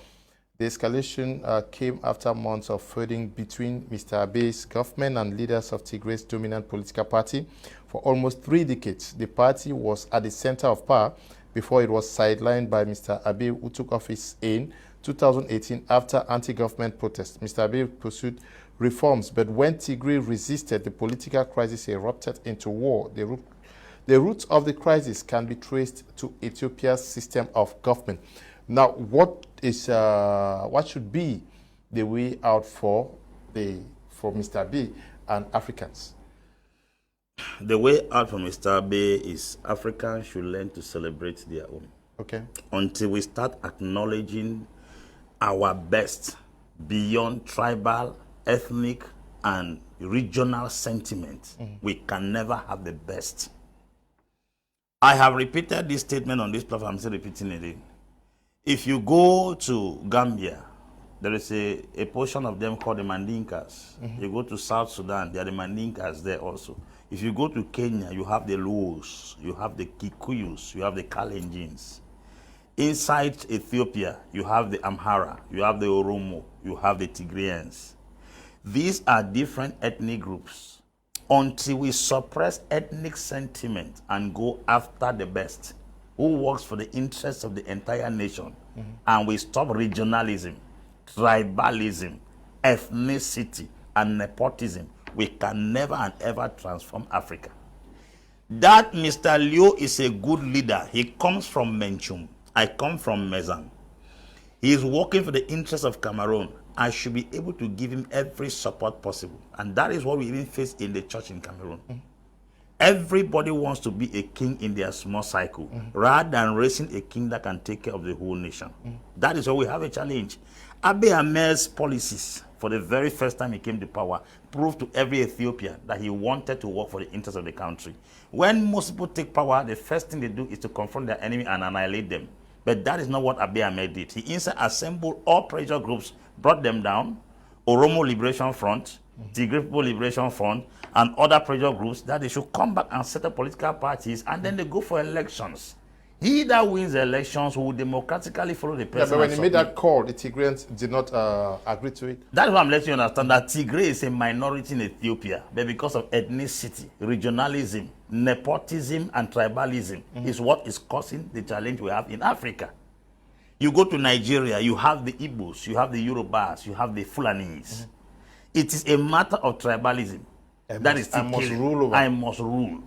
The escalation came after months of fighting between Mr. Abiy's government and leaders of Tigray's dominant political party. For almost 3 decades, the party was at the center of power before it was sidelined by Mr. Abiy, who took office in 2018 after anti-government protests. Mr. Abiy pursued reforms, but when Tigray resisted, the political crisis erupted into war. The roots of the crisis can be traced to Ethiopia's system of government. Now, what should be the way out for Mr. Abiy and Africans? The way out for Mr. Abiy is Africans should learn to celebrate their own. Okay. Until we start acknowledging our best beyond tribal, ethnic, and regional sentiment, we can never have the best. I have repeated this statement on this platform. I'm still repeating it again. If you go to Gambia, there is a portion of them called the Mandinkas. You go to South Sudan, there are the Mandinkas there also. If you go to Kenya, you have the Luos, you have the Kikuyus, you have the Kalenjins. Inside Ethiopia, you have the Amhara, you have the Oromo, you have the Tigrayans. These are different ethnic groups. Until we suppress ethnic sentiment and go after the best, who works for the interests of the entire nation, and we stop regionalism, tribalism, ethnicity, and nepotism, we can never and ever transform Africa. That Mr. Leo is a good leader. He comes from Menchum. I come from Mezan. He is working for the interests of Cameroon. I should be able to give him every support possible. And that is what we even face in the church in Cameroon. Everybody wants to be a king in their small cycle, rather than raising a king that can take care of the whole nation. That is why we have a challenge. Abiy Ahmed's policies, for the very first time he came to power, proved to every Ethiopian that he wanted to work for the interests of the country. When most people take power, the first thing they do is to confront their enemy and annihilate them. But that is not what Abiy Ahmed did. He instead assembled all pressure groups, brought them down, Oromo Liberation Front, Tigray People Liberation Front, and other pressure groups, that they should come back and set up political parties, and then they go for elections. He that wins the elections will democratically follow the president. Yeah, but when he made that call, the Tigrayans did not agree to it. That's why I'm letting you understand that Tigray is a minority in Ethiopia, but because of ethnicity, regionalism, nepotism, and tribalism is what is causing the challenge we have in Africa. You go to Nigeria, you have the Igbos, you have the Yorubas, you have the Fulanis. It is a matter of tribalism. I must rule.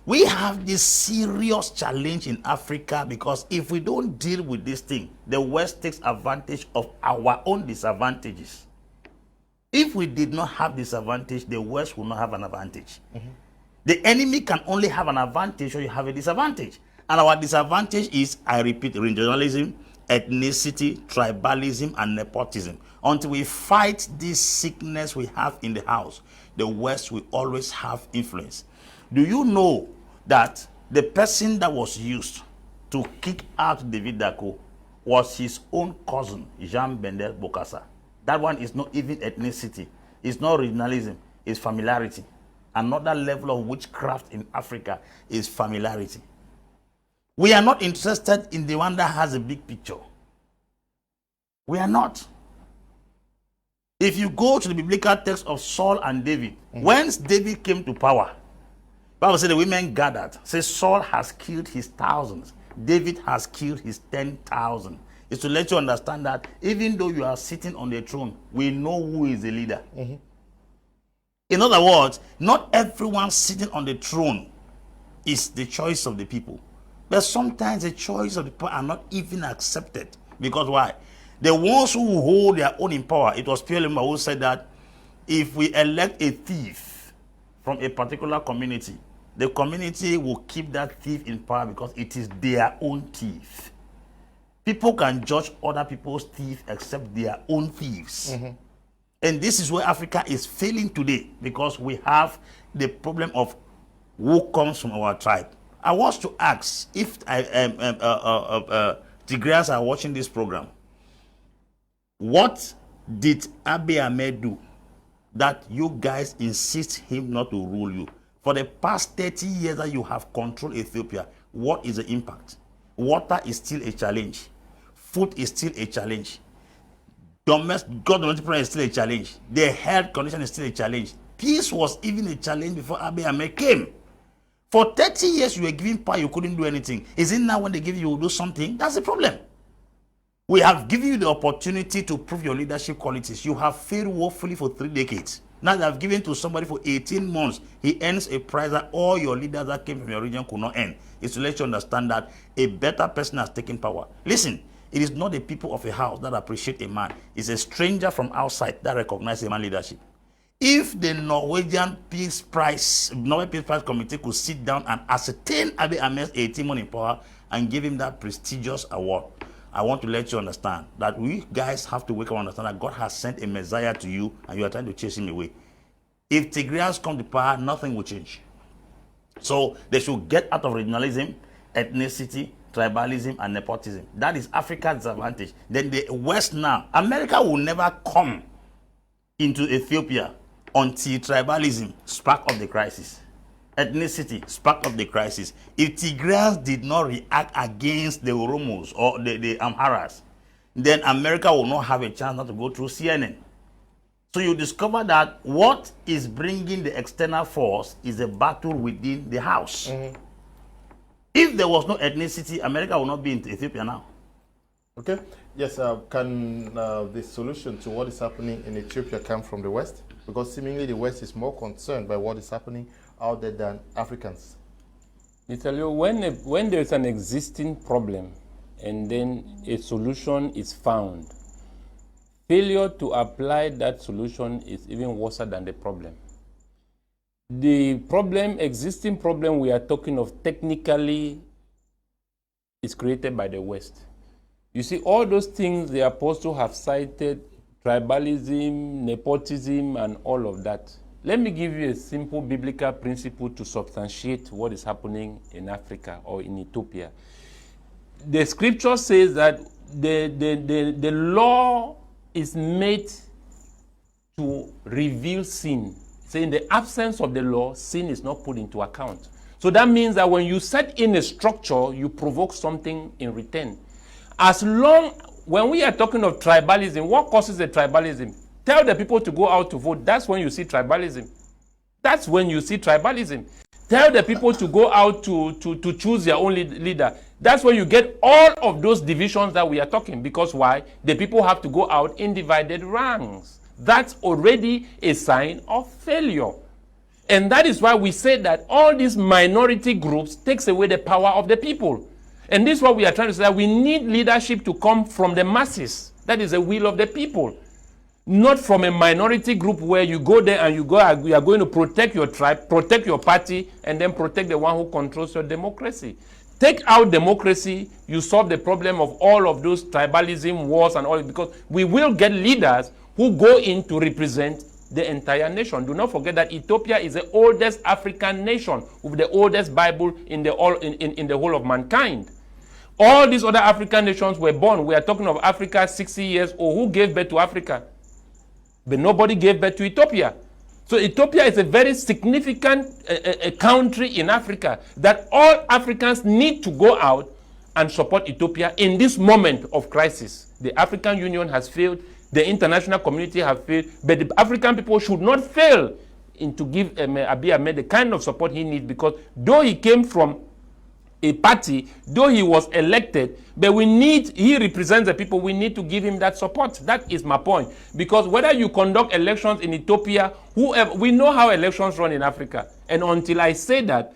We have this serious challenge in Africa, because if we don't deal with this thing, the West takes advantage of our own disadvantages. If we did not have disadvantage, the West will not have an advantage. The enemy can only have an advantage or you have a disadvantage. And our disadvantage is, I repeat, regionalism, ethnicity, tribalism, and nepotism. Until we fight this sickness we have in the house, the West will always have influence. Do you know that the person that was used to kick out David Dako was his own cousin, Jean Bendel Bokassa? That one is not even ethnicity. It's not regionalism. It's familiarity. Another level of witchcraft in Africa is familiarity. We are not interested in the one that has a big picture. We are not. If you go to the biblical text of Saul and David, once David came to power, Bible said the women gathered. Says Saul has killed his thousands. David has killed his 10,000. It's to let you understand that even though you are sitting on the throne, we know who is the leader. In other words, not everyone sitting on the throne is the choice of the people. But sometimes the choice of the people are not even accepted. Because why? The ones who hold their own in power, it was Pierre Lemba who said that if we elect a thief from a particular community, the community will keep that thief in power because it is their own thief. People can judge other people's thieves except their own thieves. And this is where Africa is failing today, because we have the problem of who comes from our tribe. I want to ask, if Tigrayans are watching this program, what did Abiy Ahmed do that you guys insist him not to rule you? For the past 30 years that you have controlled Ethiopia, what is the impact? Water is still a challenge. Food is still a challenge. Domestic problem is still a challenge. The health condition is still a challenge. Peace was even a challenge before Abiy Ahmed came. For 30 years you were giving power, you couldn't do anything. Is it now when they give you, you will do something? That's the problem. We have given you the opportunity to prove your leadership qualities. You have failed woefully for 3 decades. Now they have given to somebody for 18 months. He earns a prize that all your leaders that came from your region could not earn. It's to let you understand that a better person has taken power. Listen, it is not the people of a house that appreciate a man. It's a stranger from outside that recognizes a man's leadership. If the Norwegian Peace Prize Committee could sit down and ascertain Abiy Ahmed's 18 months in power and give him that prestigious award, I want to let you understand that we guys have to wake up and understand that God has sent a Messiah to you and you are trying to chase him away. If Tigrayans come to power, nothing will change. So they should get out of regionalism, ethnicity, tribalism, and nepotism. That is Africa's disadvantage. Then the West now, America will never come into Ethiopia until tribalism spark up the crisis. Ethnicity spark up the crisis. If Tigrayans did not react against the Oromos or the Amharas, then America will not have a chance not to go through CNN. So you discover that what is bringing the external force is a battle within the house. If there was no ethnicity, America will not be in Ethiopia now. Okay. Yes. Can the solution to what is happening in Ethiopia come from the West? Because seemingly the West is more concerned by what is happening out there than Africans. I tell you, when there is an existing problem and then a solution is found, failure to apply that solution is even worse than the problem. The existing problem we are talking of technically is created by the West. You see, all those things the apostle have cited, tribalism, nepotism, and all of that. Let me give you a simple biblical principle to substantiate what is happening in Africa or in Ethiopia. The scripture says that the law is made to reveal sin. So in the absence of the law, sin is not put into account. So that means that when you set in a structure, you provoke something in return. When we are talking of tribalism, what causes the tribalism? Tell the people to go out to vote. That's when you see tribalism. That's when you see tribalism. Tell the people to go out to choose their own leader. That's when you get all of those divisions that we are talking. Because why? The people have to go out in divided ranks. That's already a sign of failure. And that is why we say that all these minority groups takes away the power of the people. And this is what we are trying to say, that we need leadership to come from the masses. That is the will of the people. not from a minority group where you go there and you are going to protect your tribe, protect your party, and then protect the one who controls your democracy. Take out democracy, you solve the problem of all of those tribalism, wars, and all, because we will get leaders who go in to represent the entire nation. Do not forget that Ethiopia is the oldest African nation with the oldest Bible in the whole of mankind. All these other African nations were born. We are talking of Africa 60 years old. Who gave birth to Africa? But nobody gave birth to Ethiopia. So Ethiopia is a very significant country in Africa that all Africans need to go out and support Ethiopia in this moment of crisis. The African Union has failed. The international community has failed. But the African people should not fail in to give Abiy Ahmed the kind of support he needs, because though he came from a party, though he was elected, but he represents the people, we need to give him that support. That is my point. Because whether you conduct elections in Ethiopia, whoever, we know how elections run in Africa. And until I say that,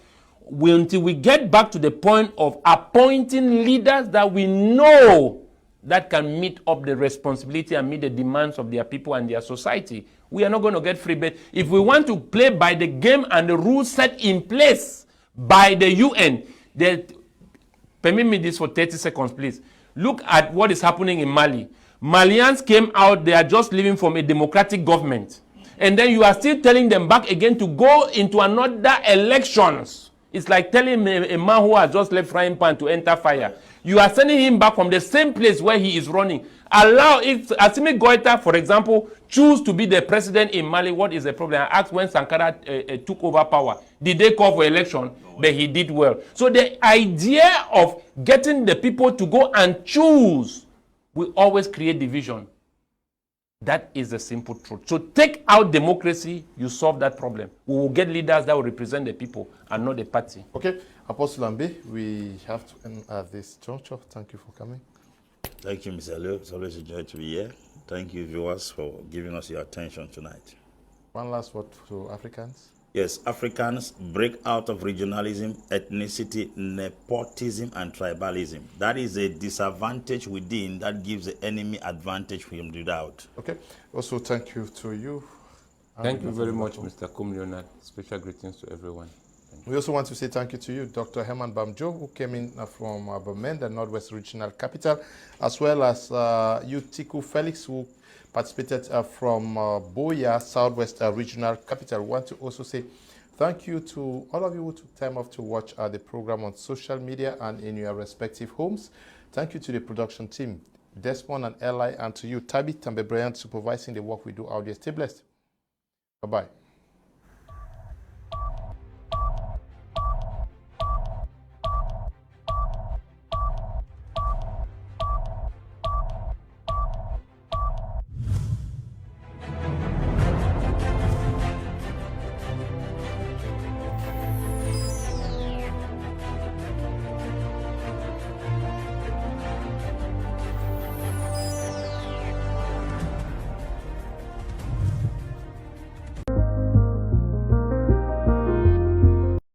until we get back to the point of appointing leaders that we know that can meet up the responsibility and meet the demands of their people and their society, we are not going to get free. But if we want to play by the game and the rules set in place by the UN, permit me this for 30 seconds, please. Look at what is happening in Mali. Malians came out, they are just living from a democratic government. And then you are still telling them back again to go into another elections. It's like telling a man who has just left frying pan to enter fire. You are sending him back from the same place where he is running. Allow it. Assimi Goïta, for example, choose to be the president in Mali. What is the problem? I asked when Sankara took over power. Did they call for election? But he did well. So the idea of getting the people to go and choose will always create division. That is the simple truth. So take out democracy, you solve that problem. We will get leaders that will represent the people and not the party. Okay, Apostle Ambe, we have to end at this juncture. Thank you for coming. Thank you, Mr. Leo. It's always a joy to be here. Thank you, viewers, for giving us your attention tonight. One last word to Africans. Yes, Africans break out of regionalism, ethnicity, nepotism, and tribalism. That is a disadvantage within that gives the enemy advantage from without. Okay. Also, thank you to you. Thank you very much, Mr. Kum Leonard. Special greetings to everyone. We also want to say thank you to you, Dr. Herman Bamjo, who came in from Bamenda, the Northwest Regional Capital, as well as you, Tiku Felix, who participated from Boya, Southwest Regional Capital. We want to also say thank you to all of you who took time off to watch the program on social media and in your respective homes. Thank you to the production team, Desmond and Eli, and to you, Tabi Tambe Bryant, supervising the work we do out there. Stay blessed. Bye-bye.